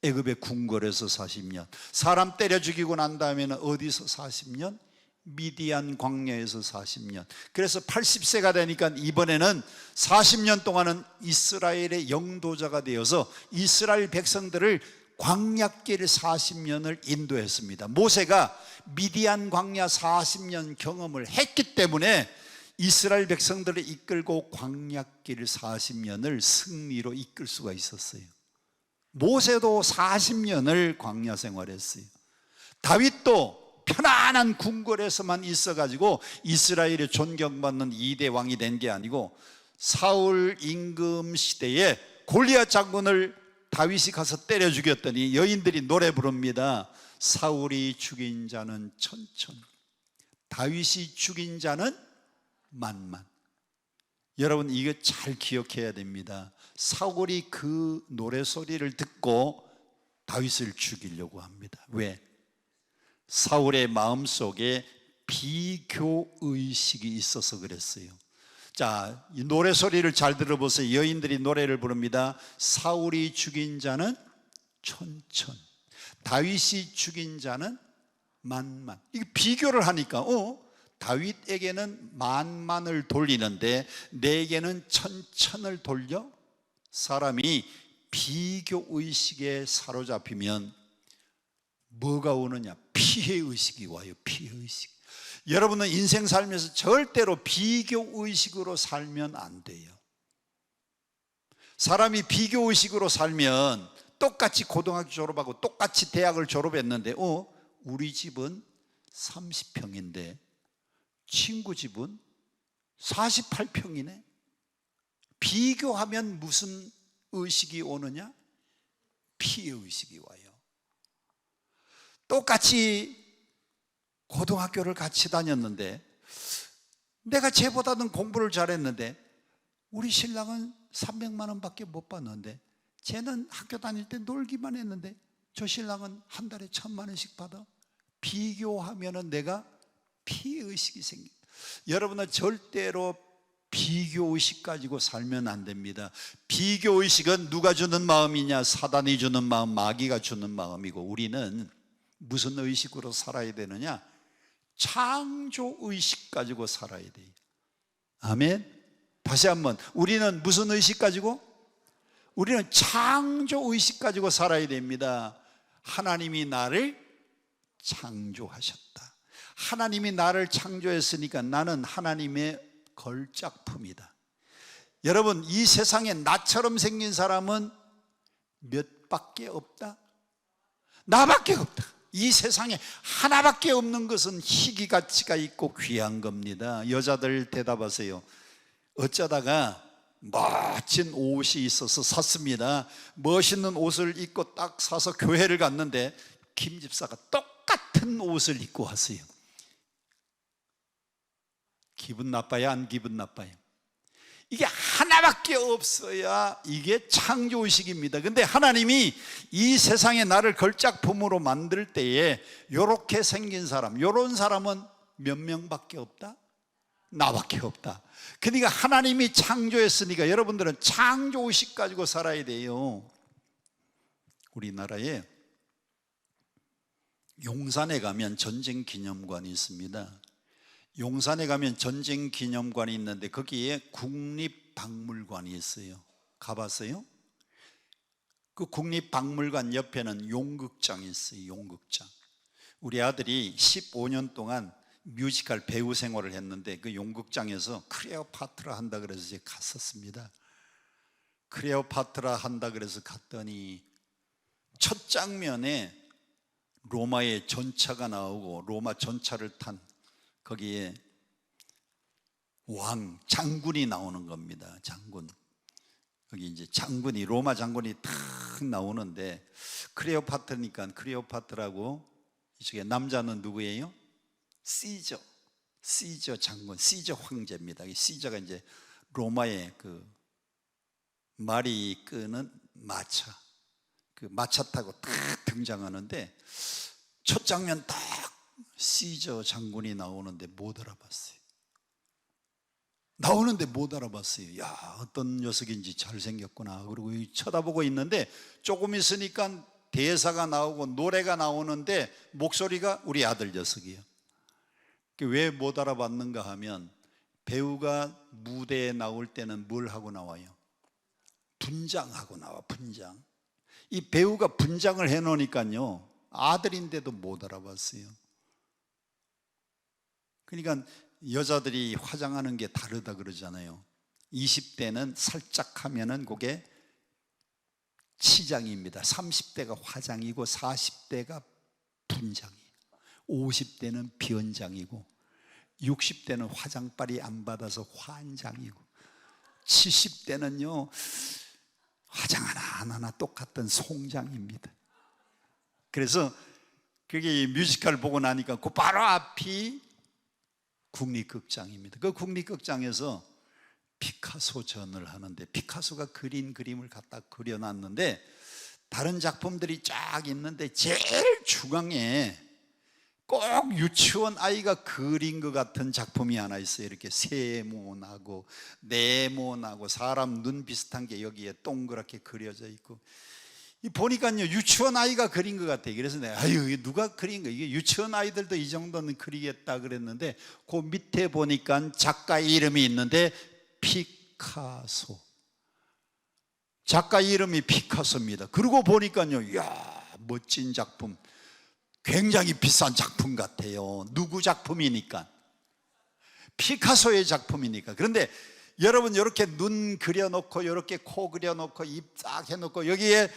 애굽의 궁궐에서 40년. 사람 때려 죽이고 난 다음에는 어디서 40년? 미디안 광야에서 40년. 그래서 80세가 되니까 이번에는 40년 동안은 이스라엘의 영도자가 되어서 이스라엘 백성들을 광야길 40년을 인도했습니다. 모세가 미디안 광야 40년 경험을 했기 때문에 이스라엘 백성들을 이끌고 광야길 40년을 승리로 이끌 수가 있었어요. 모세도 40년을 광야 생활했어요. 다윗도 편안한 궁궐에서만 있어가지고 이스라엘의 존경받는 2대 왕이 된 게 아니고, 사울 임금 시대에 골리앗 장군을 다윗이 가서 때려 죽였더니 여인들이 노래 부릅니다. 사울이 죽인 자는 천천, 다윗이 죽인 자는 만만. 여러분, 이거 잘 기억해야 됩니다. 사울이 그 노래소리를 듣고 다윗을 죽이려고 합니다. 왜? 사울의 마음속에 비교의식이 있어서 그랬어요. 자, 이 노래소리를 잘 들어보세요. 여인들이 노래를 부릅니다. 사울이 죽인 자는 천천, 다윗이 죽인 자는 만만. 이게 비교를 하니까 다윗에게는 만만을 돌리는데 내게는 천천을 돌려? 사람이 비교의식에 사로잡히면 뭐가 오느냐? 피해의식이 와요. 피해의식. 여러분은 인생 살면서 절대로 비교의식으로 살면 안 돼요. 사람이 비교의식으로 살면 똑같이 고등학교 졸업하고 똑같이 대학을 졸업했는데 우리 집은 30평인데 친구 집은 48평이네. 비교하면 무슨 의식이 오느냐? 피해의식이 와요. 똑같이 고등학교를 같이 다녔는데 내가 쟤보다는 공부를 잘했는데 우리 신랑은 300만 원밖에 못 받는데 쟤는 학교 다닐 때 놀기만 했는데 저 신랑은 한 달에 1000만 원씩 받아. 비교하면은 내가 피해의식이 생깁니다. 여러분은 절대로 비교의식 가지고 살면 안 됩니다. 비교의식은 누가 주는 마음이냐? 사단이 주는 마음, 마귀가 주는 마음이고, 우리는 무슨 의식으로 살아야 되느냐? 창조의식 가지고 살아야 돼요. 아멘. 다시 한번, 우리는 무슨 의식 가지고? 우리는 창조의식 가지고 살아야 됩니다. 하나님이 나를 창조하셨다. 하나님이 나를 창조했으니까 나는 하나님의 걸작품이다. 여러분, 이 세상에 나처럼 생긴 사람은 몇 밖에 없다? 나밖에 없다. 이 세상에 하나밖에 없는 것은 희귀 가치가 있고 귀한 겁니다. 여자들 대답하세요. 어쩌다가 멋진 옷이 있어서 샀습니다. 멋있는 옷을 입고 딱 사서 교회를 갔는데 김 집사가 똑같은 옷을 입고 왔어요. 기분 나빠요? 안 기분 나빠요? 이게 하나밖에 없어야 이게 창조의식입니다. 근데 하나님이 이 세상에 나를 걸작품으로 만들 때에 이렇게 생긴 사람, 이런 사람은 몇 명밖에 없다? 나밖에 없다. 그러니까 하나님이 창조했으니까 여러분들은 창조의식 가지고 살아야 돼요. 우리나라에 용산에 가면 전쟁기념관이 있습니다. 용산에 가면 전쟁기념관이 있는데 거기에 국립박물관이 있어요. 가봤어요? 그 국립박물관 옆에는 용극장이 있어요. 용극장. 우리 아들이 15년 동안 뮤지컬 배우 생활을 했는데 그 용극장에서 크레오파트라 한다 그래서 이제 갔었습니다. 크레오파트라 한다 그래서 갔더니 첫 장면에 로마의 전차가 나오고 로마 전차를 탄 거기에 왕, 장군이 나오는 겁니다. 장군. 여기 이제 장군이, 로마 장군이 탁 나오는데 크레오파트라니까 크레오파트라고 이쪽에 남자는 누구예요? 시저 장군, 시저 황제입니다. 시저가 이제 로마의 그 말이 끄는 마차, 그 마차 타고 딱 등장하는데 첫 장면 딱 시저 장군이 나오는데 못 알아봤어요. 나오는데 못 알아봤어요. 야, 어떤 녀석인지 잘생겼구나. 그리고 쳐다보고 있는데 조금 있으니까 대사가 나오고 노래가 나오는데 목소리가 우리 아들 녀석이에요. 왜 못 알아봤는가 하면 배우가 무대에 나올 때는 뭘 하고 나와요? 분장하고 나와. 분장. 이 배우가 분장을 해놓으니까요 아들인데도 못 알아봤어요. 그러니까 여자들이 화장하는 게 다르다 그러잖아요. 20대는 살짝 하면은 그게 치장입니다. 30대가 화장이고 40대가 분장이에요. 50대는 변장이고 60대는 화장빨이 안 받아서 환장이고 70대는요 화장 하나 똑같은 송장입니다. 그래서 그게 뮤지컬 보고 나니까 그 바로 앞이 국립극장입니다. 그 국립극장에서 피카소전을 하는데 피카소가 그린 그림을 갖다 그려놨는데 다른 작품들이 쫙 있는데 제일 중앙에 꼭 유치원 아이가 그린 것 같은 작품이 하나 있어요. 이렇게 세모나고 네모나고 사람 눈 비슷한 게 여기에 동그랗게 그려져 있고 보니까요 유치원 아이가 그린 것 같아요. 그래서 내가 아유 이게 누가 그린 거야? 이게 유치원 아이들도 이 정도는 그리겠다 그랬는데 그 밑에 보니까 작가 이름이 있는데 피카소. 작가 이름이 피카소입니다. 그러고 보니까요 이야 멋진 작품, 굉장히 비싼 작품 같아요. 누구 작품이니까? 피카소의 작품이니까. 그런데 여러분 이렇게 눈 그려놓고 이렇게 코 그려놓고 입 딱 해놓고 여기에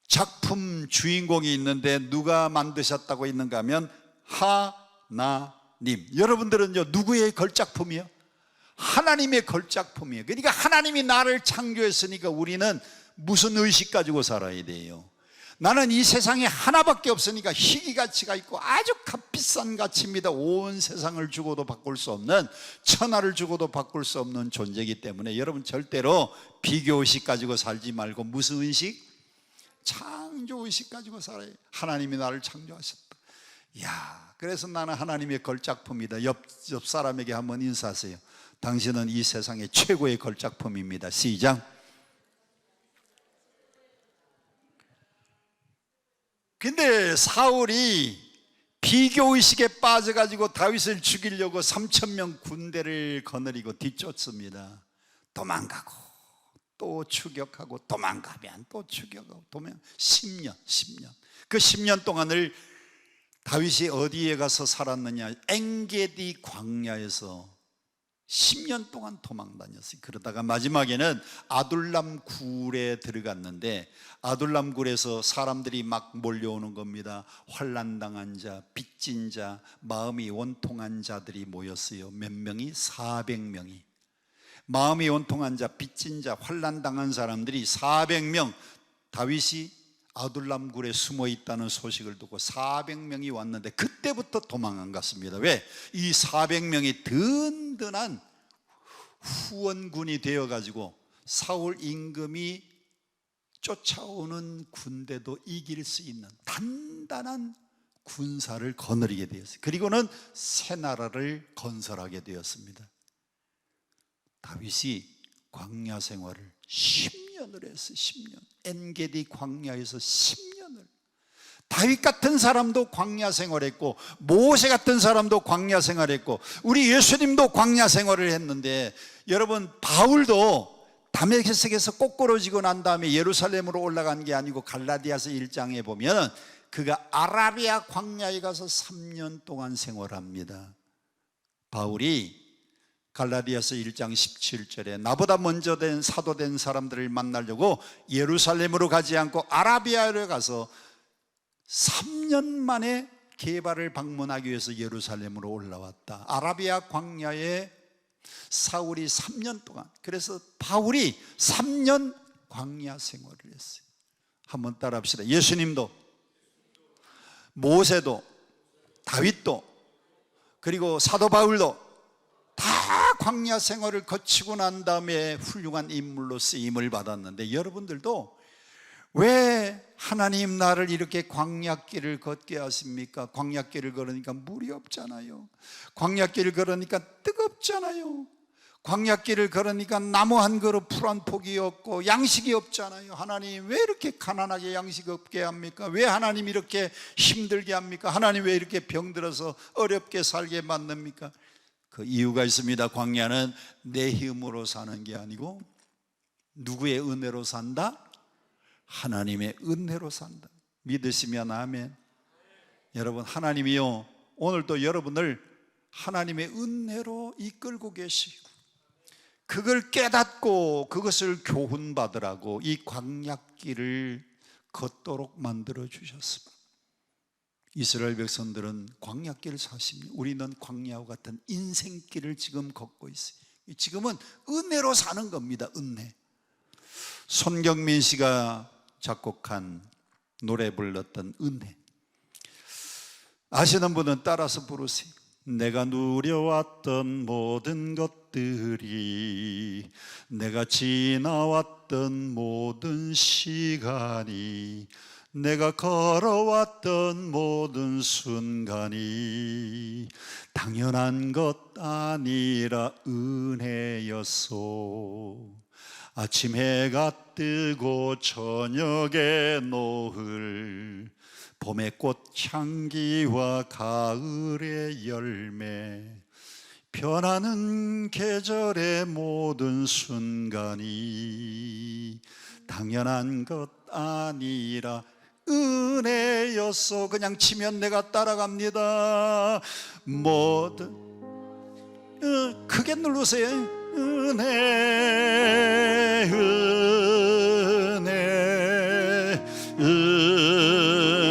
작품 주인공이 있는데 누가 만드셨다고 있는가 하면 하나님. 여러분들은요 누구의 걸작품이요? 하나님의 걸작품이에요. 그러니까 하나님이 나를 창조했으니까 우리는 무슨 의식 가지고 살아야 돼요? 나는 이 세상에 하나밖에 없으니까 희귀 가치가 있고 아주 값비싼 가치입니다. 온 세상을 주고도 바꿀 수 없는, 천하를 주고도 바꿀 수 없는 존재이기 때문에 여러분 절대로 비교의식 가지고 살지 말고 무슨 의식? 창조의식 가지고 살아요. 하나님이 나를 창조하셨다. 이야, 그래서 나는 하나님의 걸작품이다. 옆 사람에게 한번 인사하세요. 당신은 이 세상의 최고의 걸작품입니다. 시작. 근데 사울이 비교의식에 빠져가지고 다윗을 죽이려고 3,000명 군대를 거느리고 뒤쫓습니다. 도망가고 또 추격하고 도망가면 또 추격하고 도망 10년 그 10년 동안을 다윗이 어디에 가서 살았느냐? 엔게디 광야에서 10년 동안 도망 다녔어요. 그러다가 마지막에는 아둘람 굴에 들어갔는데 아둘람 굴에서 사람들이 막 몰려오는 겁니다. 환난당한 자, 빚진 자, 마음이 원통한 자들이 모였어요. 몇 명이? 400명이. 마음이 원통한 자, 빚진 자, 환난당한 사람들이 400명. 다윗이 아둘람 굴에 숨어 있다는 소식을 듣고 400명이 왔는데 그때부터 도망 안 갔습니다. 왜? 이 400명이 든든한 후원군이 되어가지고 사울 임금이 쫓아오는 군대도 이길 수 있는 단단한 군사를 거느리게 되었어요. 그리고는 새 나라를 건설하게 되었습니다. 다윗이 광야 생활을 10년을 했어요. 10년. 엔게디 광야에서 10년을. 다윗 같은 사람도 광야 생활했고, 모세 같은 사람도 광야 생활했고, 우리 예수님도 광야 생활을 했는데, 여러분 바울도 다메섹에서 꼬꾸러지고 난 다음에 예루살렘으로 올라간 게 아니고 갈라디아서 1장에 보면 그가 아라비아 광야에 가서 3년 동안 생활합니다. 바울이 갈라디아서 1장 17절에 나보다 먼저 된 사도 된 사람들을 만나려고 예루살렘으로 가지 않고 아라비아로 가서 3년 만에 게바를 방문하기 위해서 예루살렘으로 올라왔다. 아라비아 광야에 사울이 3년 동안, 그래서 바울이 3년 광야 생활을 했어요. 한번 따라 합시다. 예수님도, 모세도, 다윗도, 그리고 사도 바울도 다 광야 생활을 거치고 난 다음에 훌륭한 인물로 쓰임을 받았는데, 여러분들도 왜 하나님 나를 이렇게 광야길을 걷게 하십니까? 광야길을 걸으니까 물이 없잖아요. 광야길을 걸으니까 뜨겁잖아요. 광야길을 걸으니까 나무 한 그릇 풀 한 폭이 없고 양식이 없잖아요. 하나님 왜 이렇게 가난하게 양식 없게 합니까? 왜 하나님 이렇게 힘들게 합니까? 하나님 왜 이렇게 병들어서 어렵게 살게 만듭니까? 그 이유가 있습니다. 광야는 내 힘으로 사는 게 아니고 누구의 은혜로 산다? 하나님의 은혜로 산다. 믿으시면 아멘. 여러분, 하나님이요 오늘도 여러분을 하나님의 은혜로 이끌고 계시고, 그걸 깨닫고 그것을 교훈받으라고 이 광야길을 걷도록 만들어 주셨습니다. 이스라엘 백성들은 광야길을 사십니다. 우리는 광야와 같은 인생길을 지금 걷고 있어요. 지금은 은혜로 사는 겁니다. 은혜. 손경민 씨가 작곡한 노래 불렀던 은혜, 아시는 분은 따라서 부르세요. 내가 누려왔던 모든 것들이, 내가 지나왔던 모든 시간이, 내가 걸어왔던 모든 순간이 당연한 것 아니라 은혜였소. 아침 해가 뜨고 저녁의 노을, 봄의 꽃향기와 가을의 열매, 변하는 계절의 모든 순간이 당연한 것 아니라 은혜였소. 그냥 치면 내가 따라갑니다. 모든 크게 누르세요. 은혜, 은혜,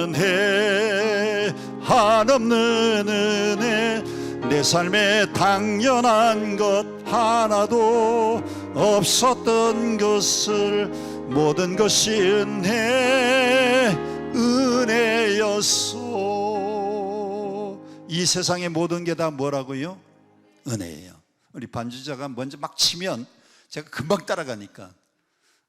은혜, 한없는 은혜. 내 삶에 당연한 것 하나도 없었던 것을, 모든 것이 은혜, 은혜였소. 이 세상의 모든 게 다 뭐라고요? 은혜예요. 우리 반주자가 먼저 막 치면 제가 금방 따라가니까,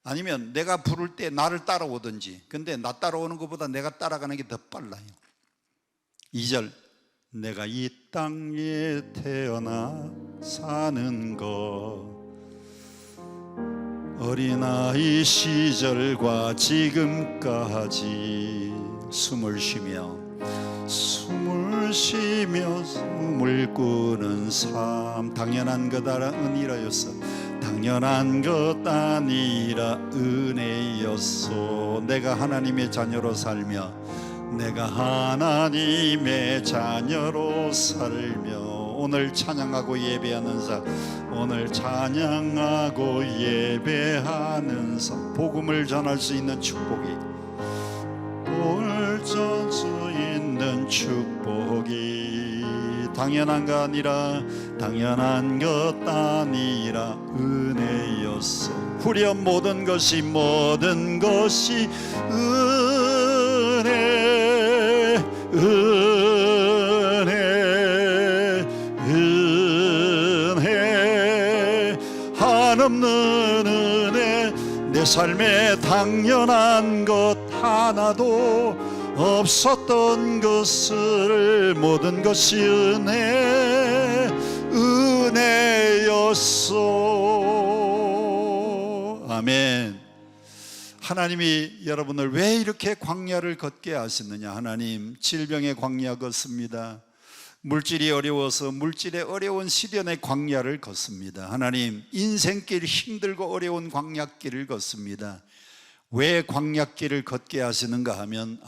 아니면 내가 부를 때 나를 따라오든지, 근데 나 따라오는 것보다 내가 따라가는 게 더 빨라요. 2절, 내가 이 땅에 태어나 사는 것, 어린아이 시절과 지금까지 숨을 쉬며 숨을 꾸는 삶, 당연한 것 아니라 은혜였어. 당연한 것 아니라 은혜였소. 내가 하나님의 자녀로 살며, 내가 하나님의 자녀로 살며, 오늘 찬양하고 예배하는 사, 오늘 찬양하고 예배하는 사, 복음을 전할 수 있는 축복이, 복을 전 수 있는 축복이 당연한 것 아니라, 당연한 것 아니라 은혜였어. 후렴 모든 것이, 모든 것이 은혜, 은혜, 은혜, 한없는 은혜. 내 삶에 당연한 것 하나도 없었던 것을 모든 것이 은혜였소. 아멘. 하나님이 여러분을 왜 이렇게 광야를 걷게 하시느냐? 하나님 질병의 광야 걷습니다. 물질이 어려워서 물질의 어려운 시련의 광야를 걷습니다. 하나님 인생길 힘들고 어려운 광야길을 걷습니다. 왜 광야길을 걷게 하시는가 하면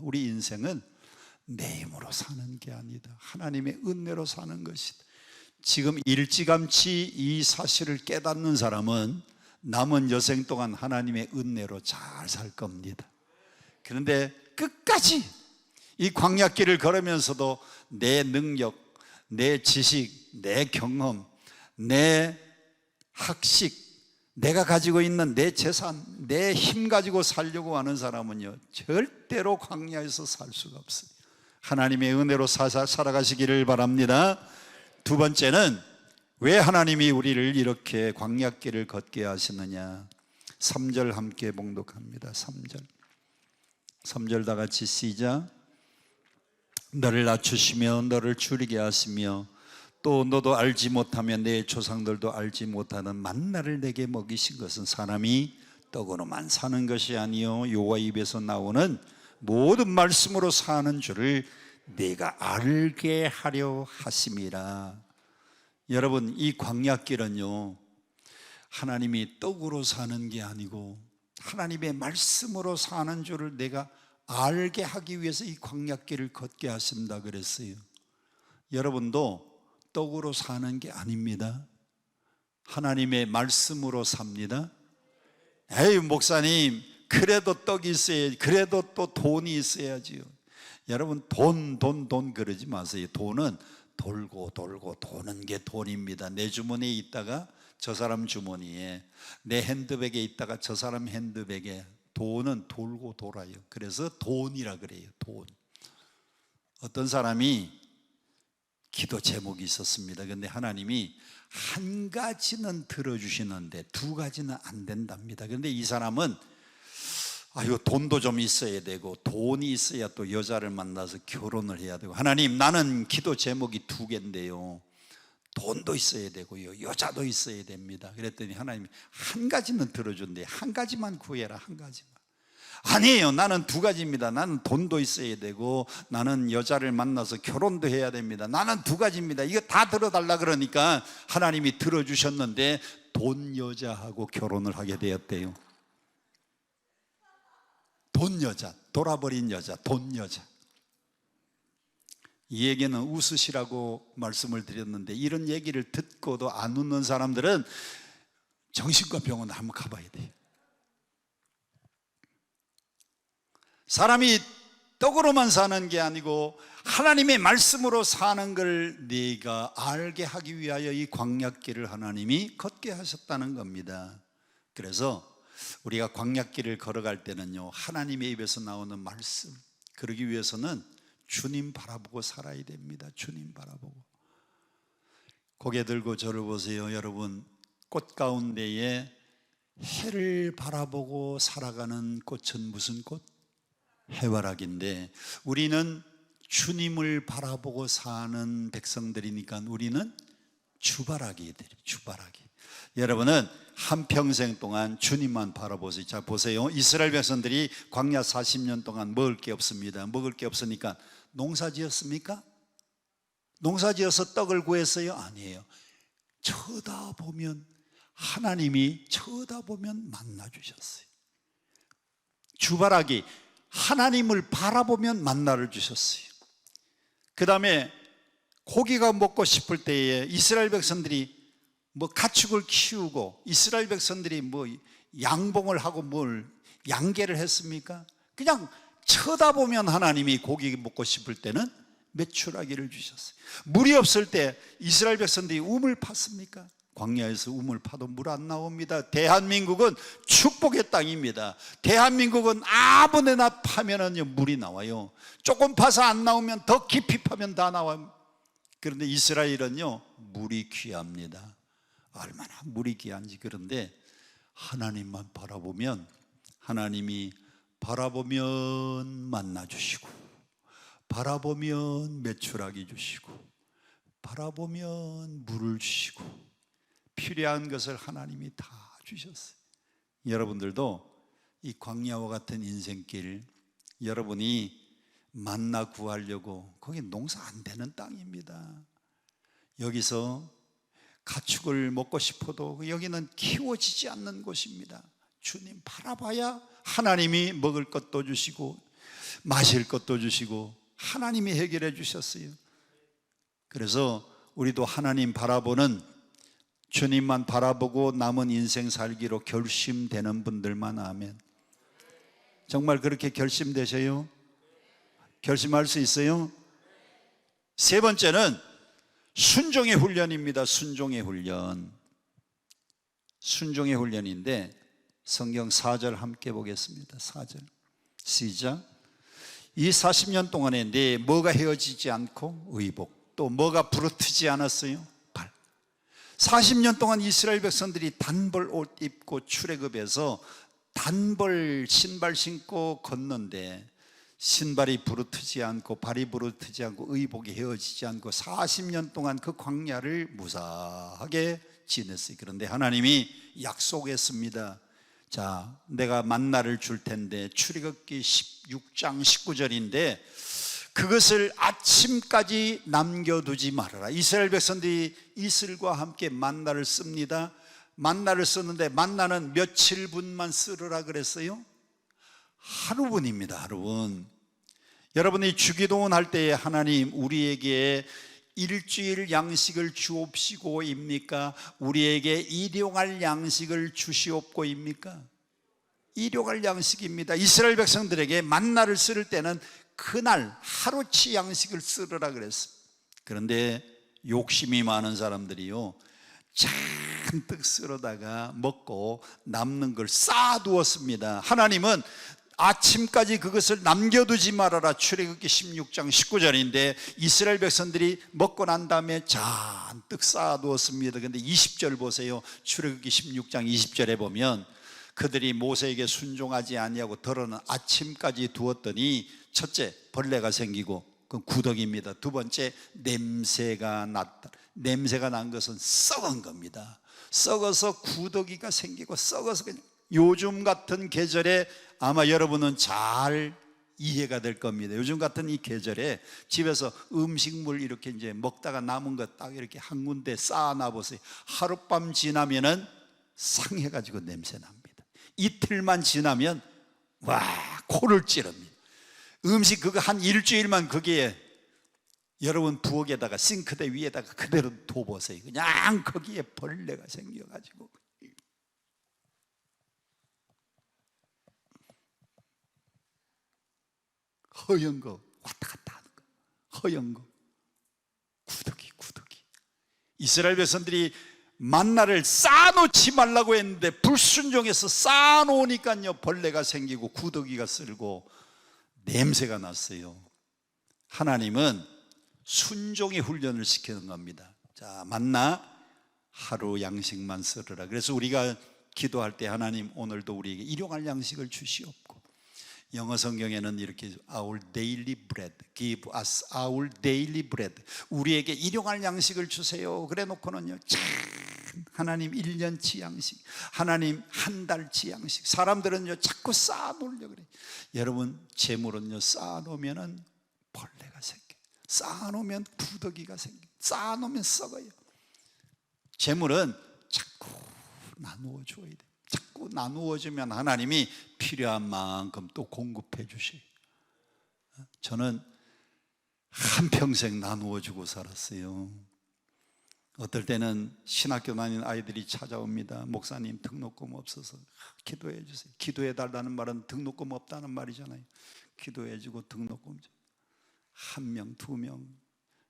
우리 인생은 내 힘으로 사는 게 아니다. 하나님의 은혜로 사는 것이다. 지금 일찌감치 이 사실을 깨닫는 사람은 남은 여생 동안 하나님의 은혜로 잘 살 겁니다. 그런데 끝까지 이 광야길을 걸으면서도 내 능력, 내 지식, 내 경험, 내 학식, 내가 가지고 있는 내 재산, 내 힘 가지고 살려고 하는 사람은요 절대로 광야에서 살 수가 없어요. 하나님의 은혜로 살아가시기를 바랍니다. 두 번째는 왜 하나님이 우리를 이렇게 광야길을 걷게 하시느냐? 3절 함께 봉독합니다. 3절 다 같이 시작. 너를 낮추시며 너를 줄이게 하시며 또 너도 알지 못하면 내 조상들도 알지 못하는 만나를 내게 먹이신 것은 사람이 떡으로만 사는 것이 아니요 여호와 입에서 나오는 모든 말씀으로 사는 줄을 내가 알게 하려 하심이라. 여러분 이 광야길은요 하나님이 떡으로 사는 게 아니고 하나님의 말씀으로 사는 줄을 내가 알게 하기 위해서 이 광야길을 걷게 하신다 그랬어요. 여러분도 떡으로 사는 게 아닙니다. 하나님의 말씀으로 삽니다. 에이 목사님 그래도 떡이 있어야지, 그래도 또 돈이 있어야지요. 여러분 돈 그러지 마세요. 돈은 돌고 도는 게 돈입니다. 내 주머니에 있다가 저 사람 주머니에, 내 핸드백에 있다가 저 사람 핸드백에. 돈은 돌고 돌아요. 그래서 돈이라 그래요. 돈. 어떤 사람이 기도 제목이 있었습니다. 그런데 하나님이 한 가지는 들어주시는데 두 가지는 안 된답니다. 그런데 이 사람은 돈도 좀 있어야 되고 돈이 있어야 또 여자를 만나서 결혼을 해야 되고, 하나님 나는 기도 제목이 두 개인데요 돈도 있어야 되고요 여자도 있어야 됩니다. 그랬더니 하나님이 한 가지는 들어준대. 한 가지만 구해라. 한 가지만. 아니에요, 나는 두 가지입니다. 나는 돈도 있어야 되고 나는 여자를 만나서 결혼도 해야 됩니다. 나는 두 가지입니다. 이거 다 들어달라 그러니까 하나님이 들어주셨는데 돈 여자하고 결혼을 하게 되었대요. 돈 여자, 돌아버린 여자, 돈 여자. 이 얘기는 웃으시라고 말씀을 드렸는데 이런 얘기를 듣고도 안 웃는 사람들은 정신과 병원에 한번 가봐야 돼요. 사람이 떡으로만 사는 게 아니고 하나님의 말씀으로 사는 걸 네가 알게 하기 위하여 이 광야길을 하나님이 걷게 하셨다는 겁니다. 그래서 우리가 광야길을 걸어갈 때는요 하나님의 입에서 나오는 말씀, 그러기 위해서는 주님 바라보고 살아야 됩니다. 주님 바라보고. 고개 들고 저를 보세요. 여러분 꽃 가운데에 해를 바라보고 살아가는 꽃은 무슨 꽃? 해바라기인데 우리는 주님을 바라보고 사는 백성들이니까 우리는 주바라기들이. 주바라기. 여러분은 한평생 동안 주님만 바라보세요. 자 보세요. 이스라엘 백성들이 광야 40년 동안 먹을 게 없습니다. 먹을 게 없으니까 농사 지었습니까? 농사 지어서 떡을 구했어요? 아니에요. 쳐다보면 하나님이 쳐다보면 만나 주셨어요. 주바라기, 하나님을 바라보면 만나를 주셨어요. 그 다음에 고기가 먹고 싶을 때에 이스라엘 백성들이 가축을 키우고 이스라엘 백성들이 양봉을 하고 양계를 했습니까? 그냥 쳐다보면 하나님이 고기 먹고 싶을 때는 메추라기를 주셨어요. 물이 없을 때 이스라엘 백성들이 우물 팠습니까? 광야에서 우물 파도 물 안 나옵니다. 대한민국은 축복의 땅입니다. 대한민국은 아무데나 파면 물이 나와요. 조금 파서 안 나오면 더 깊이 파면 다 나와요. 그런데 이스라엘은요 물이 귀합니다. 얼마나 물이 귀한지. 그런데 하나님만 바라보면 하나님이 바라보면 만나 주시고, 바라보면 매출하게 주시고, 바라보면 물을 주시고, 필요한 것을 하나님이 다 주셨어요. 여러분들도 이 광야와 같은 인생길, 여러분이 만나 구하려고, 거기 농사 안 되는 땅입니다. 여기서 가축을 먹고 싶어도 여기는 키워지지 않는 곳입니다. 주님 바라봐야 하나님이 먹을 것도 주시고 마실 것도 주시고 하나님이 해결해 주셨어요. 그래서 우리도 하나님 바라보는, 주님만 바라보고 남은 인생 살기로 결심되는 분들만 아멘. 정말 그렇게 결심되세요? 결심할 수 있어요? 세 번째는 순종의 훈련입니다. 순종의 훈련. 순종의 훈련인데 성경 4절 함께 보겠습니다. 4절 시작. 이 40년 동안에 내 뭐가 헤어지지 않고 의복, 또 뭐가 부르트지 않았어요? 발. 40년 동안 이스라엘 백성들이 단벌 옷 입고 출애굽해서 단벌 신발 신고 걷는데 신발이 부르트지 않고 발이 부르트지 않고 의복이 헤어지지 않고 40년 동안 그 광야를 무사하게 지냈어요. 그런데 하나님이 약속했습니다. 자, 내가 만나를 줄 텐데, 출애굽기 16장 19절인데 그것을 아침까지 남겨두지 말아라. 이스라엘 백성들이 이슬과 함께 만나를 씁니다. 만나를 쓰는데 만나는 며칠분만 쓰르라 그랬어요? 하루분입니다. 하루분. 여러분이 주기도문 할 때에 하나님 우리에게 일주일 양식을 주옵시고입니까? 우리에게 일용할 양식을 주시옵고입니까? 일용할 양식입니다. 이스라엘 백성들에게 만나를 쓸 때는 그날 하루치 양식을 쓰르라 그랬어요. 그런데 욕심이 많은 사람들이요, 잔뜩 쓸어다가 먹고 남는 걸 쌓아두었습니다. 하나님은 아침까지 그것을 남겨두지 말아라. 출애굽기 16장 19절인데 이스라엘 백성들이 먹고 난 다음에 잔뜩 쌓아두었습니다. 그런데 20절 보세요. 출애굽기 16장 20절에 보면 그들이 모세에게 순종하지 아니하고 덜어는 아침까지 두었더니 첫째, 벌레가 생기고 그건 구더기입니다. 두 번째, 냄새가 났다. 냄새가 난 것은 썩은 겁니다. 썩어서 구더기가 생기고 썩어서 그냥, 요즘 같은 계절에 아마 여러분은 잘 이해가 될 겁니다. 요즘 같은 이 계절에 집에서 음식물 이렇게 이제 먹다가 남은 거 딱 이렇게 한 군데 쌓아놔 보세요. 하룻밤 지나면은 상해가지고 냄새 납니다. 이틀만 지나면 와, 코를 찌릅니다. 음식 그거 한 일주일만 거기에 여러분 부엌에다가 싱크대 위에다가 그대로 둬보세요. 그냥 거기에 벌레가 생겨가지고 허연 거 왔다 갔다 하는 거, 허연 거, 구더기. 이스라엘 백성들이 만나를 쌓아놓지 말라고 했는데 불순종해서 쌓아놓으니까요 벌레가 생기고 구더기가 쓸고 냄새가 났어요. 하나님은 순종의 훈련을 시키는 겁니다. 자, 만나 하루 양식만 쓰르라. 그래서 우리가 기도할 때 하나님 오늘도 우리에게 일용할 양식을 주시옵고, 영어 성경에는 이렇게 Our daily bread, give us our daily bread, 우리에게 일용할 양식을 주세요. 그래 놓고는요 참 하나님 1년치 양식, 하나님 한 달치 양식. 사람들은요 자꾸 쌓아놓으려고 그래요. 여러분 재물은요 쌓아놓으면 벌레가 생겨요. 쌓아놓으면 구더기가 생겨요. 쌓아놓으면 썩어요. 재물은 자꾸 나누어 줘야 돼요. 자꾸 나누어주면 하나님이 필요한 만큼 또 공급해 주셔요. 저는 한평생 나누어 주고 살았어요. 어떨 때는 신학교 다니는 아이들이 찾아옵니다. 목사님 등록금 없어서 기도해 주세요. 기도해 달라는 말은 등록금 없다는 말이잖아요. 기도해 주고 등록금 한 명, 두 명.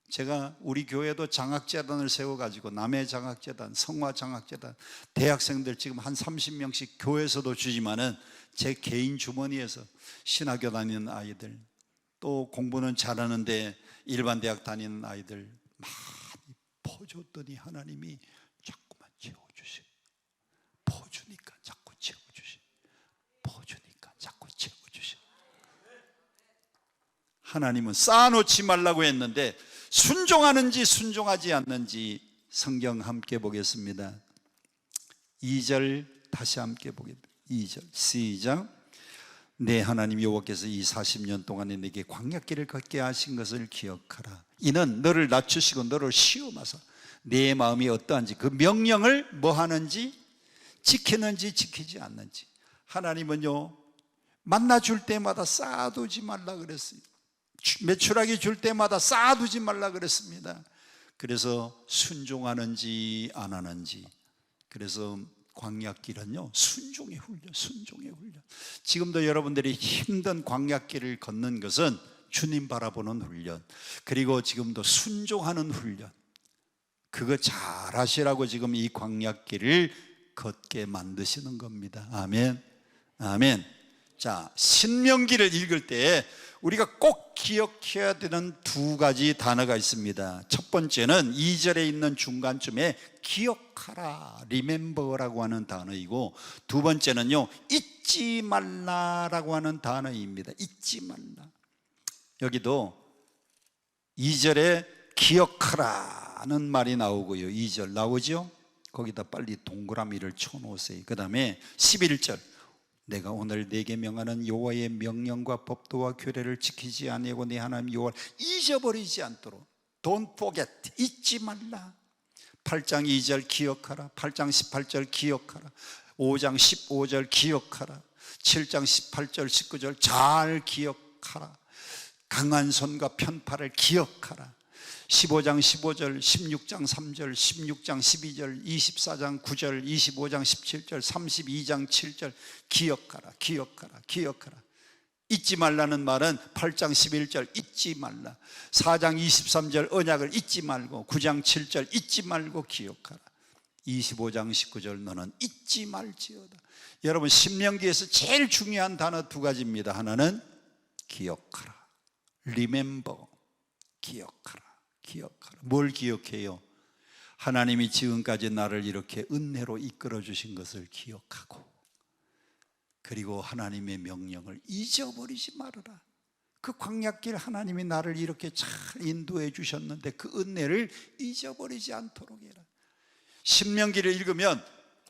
제가 우리 교회도 장학재단을 세워가지고 남해 장학재단, 성화 장학재단, 대학생들 지금 한 30명씩 교회에서도 주지만은 제 개인 주머니에서 신학교 다니는 아이들, 또 공부는 잘하는데 일반 대학 다니는 아이들 많이 퍼줬더니 하나님이 자꾸만 채워주세요. 퍼주니까 자꾸 채워주세요. 퍼주니까 자꾸 채워주세요. 하나님은 쌓아놓지 말라고 했는데 순종하는지 순종하지 않는지 성경 함께 보겠습니다. 2절 다시 함께 보겠습니다. 2절 시작. 내 하나님 여호와께서 이 40년 동안에 내게 광야길을 걷게 하신 것을 기억하라. 이는 너를 낮추시고 너를 시험하사 내 마음이 어떠한지 그 명령을 뭐 하는지 지키는지 지키지 않는지. 하나님은요 만나 줄 때마다 쌓아두지 말라 그랬어요. 메추라기 줄 때마다 쌓아두지 말라 그랬습니다. 그래서 순종하는지 안 하는지. 그래서 광야길은요 순종의 훈련, 순종의 훈련. 지금도 여러분들이 힘든 광야길을 걷는 것은 주님 바라보는 훈련, 그리고 지금도 순종하는 훈련, 그거 잘 하시라고 지금 이 광야길을 걷게 만드시는 겁니다. 아멘, 아멘. 자, 신명기를 읽을 때 우리가 꼭 기억해야 되는 두 가지 단어가 있습니다. 첫 번째는 2절에 있는 중간쯤에 기억하라, remember라고 하는 단어이고, 두 번째는요 잊지 말라라고 하는 단어입니다. 잊지 말라. 여기도 2절에 기억하라는 말이 나오고요, 2절 나오죠? 거기다 빨리 동그라미를 쳐놓으세요. 그 다음에 11절, 내가 오늘 내게 명하는 여호와의 명령과 법도와 규례를 지키지 아니하고 네 하나님 여호와를 잊어버리지 않도록, Don't forget, 잊지 말라. 8장 2절 기억하라, 8장 18절 기억하라, 5장 15절 기억하라, 7장 18절 19절 잘 기억하라, 강한 손과 편팔을 기억하라, 15장 15절, 16장 3절, 16장 12절, 24장 9절, 25장 17절, 32장 7절 기억하라, 기억하라, 기억하라. 잊지 말라는 말은 8장 11절 잊지 말라, 4장 23절 언약을 잊지 말고, 9장 7절 잊지 말고 기억하라, 25장 19절 너는 잊지 말지어다. 여러분, 신명기에서 제일 중요한 단어 두 가지입니다. 하나는 기억하라, remember, 기억하라, 기억하라. 뭘 기억해요? 하나님이 지금까지 나를 이렇게 은혜로 이끌어 주신 것을 기억하고, 그리고 하나님의 명령을 잊어버리지 말아라. 그 광야길 하나님이 나를 이렇게 잘 인도해 주셨는데 그 은혜를 잊어버리지 않도록 해라. 신명기를 읽으면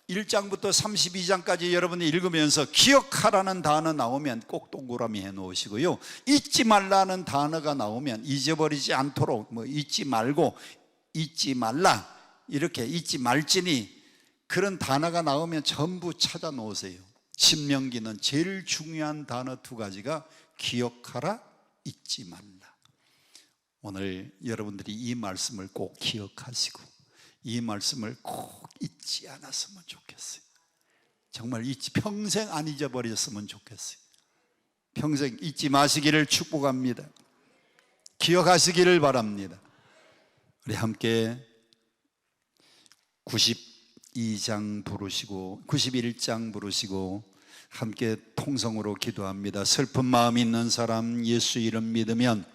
1장부터 32장까지 여러분이 읽으면서 기억하라는 단어 나오면 꼭 동그라미 해 놓으시고요, 잊지 말라는 단어가 나오면 잊어버리지 않도록, 뭐 잊지 말고 잊지 말라, 이렇게 잊지 말지니, 그런 단어가 나오면 전부 찾아 놓으세요. 신명기는 제일 중요한 단어 두 가지가 기억하라, 잊지 말라. 오늘 여러분들이 이 말씀을 꼭 기억하시고 이 말씀을 꼭 잊지 않았으면 좋겠어요. 정말 평생 안 잊어버렸으면 좋겠어요. 평생 잊지 마시기를 축복합니다. 기억하시기를 바랍니다. 우리 함께 92장 부르시고 91장 부르시고 함께 통성으로 기도합니다. 슬픈 마음 있는 사람, 예수 이름 믿으면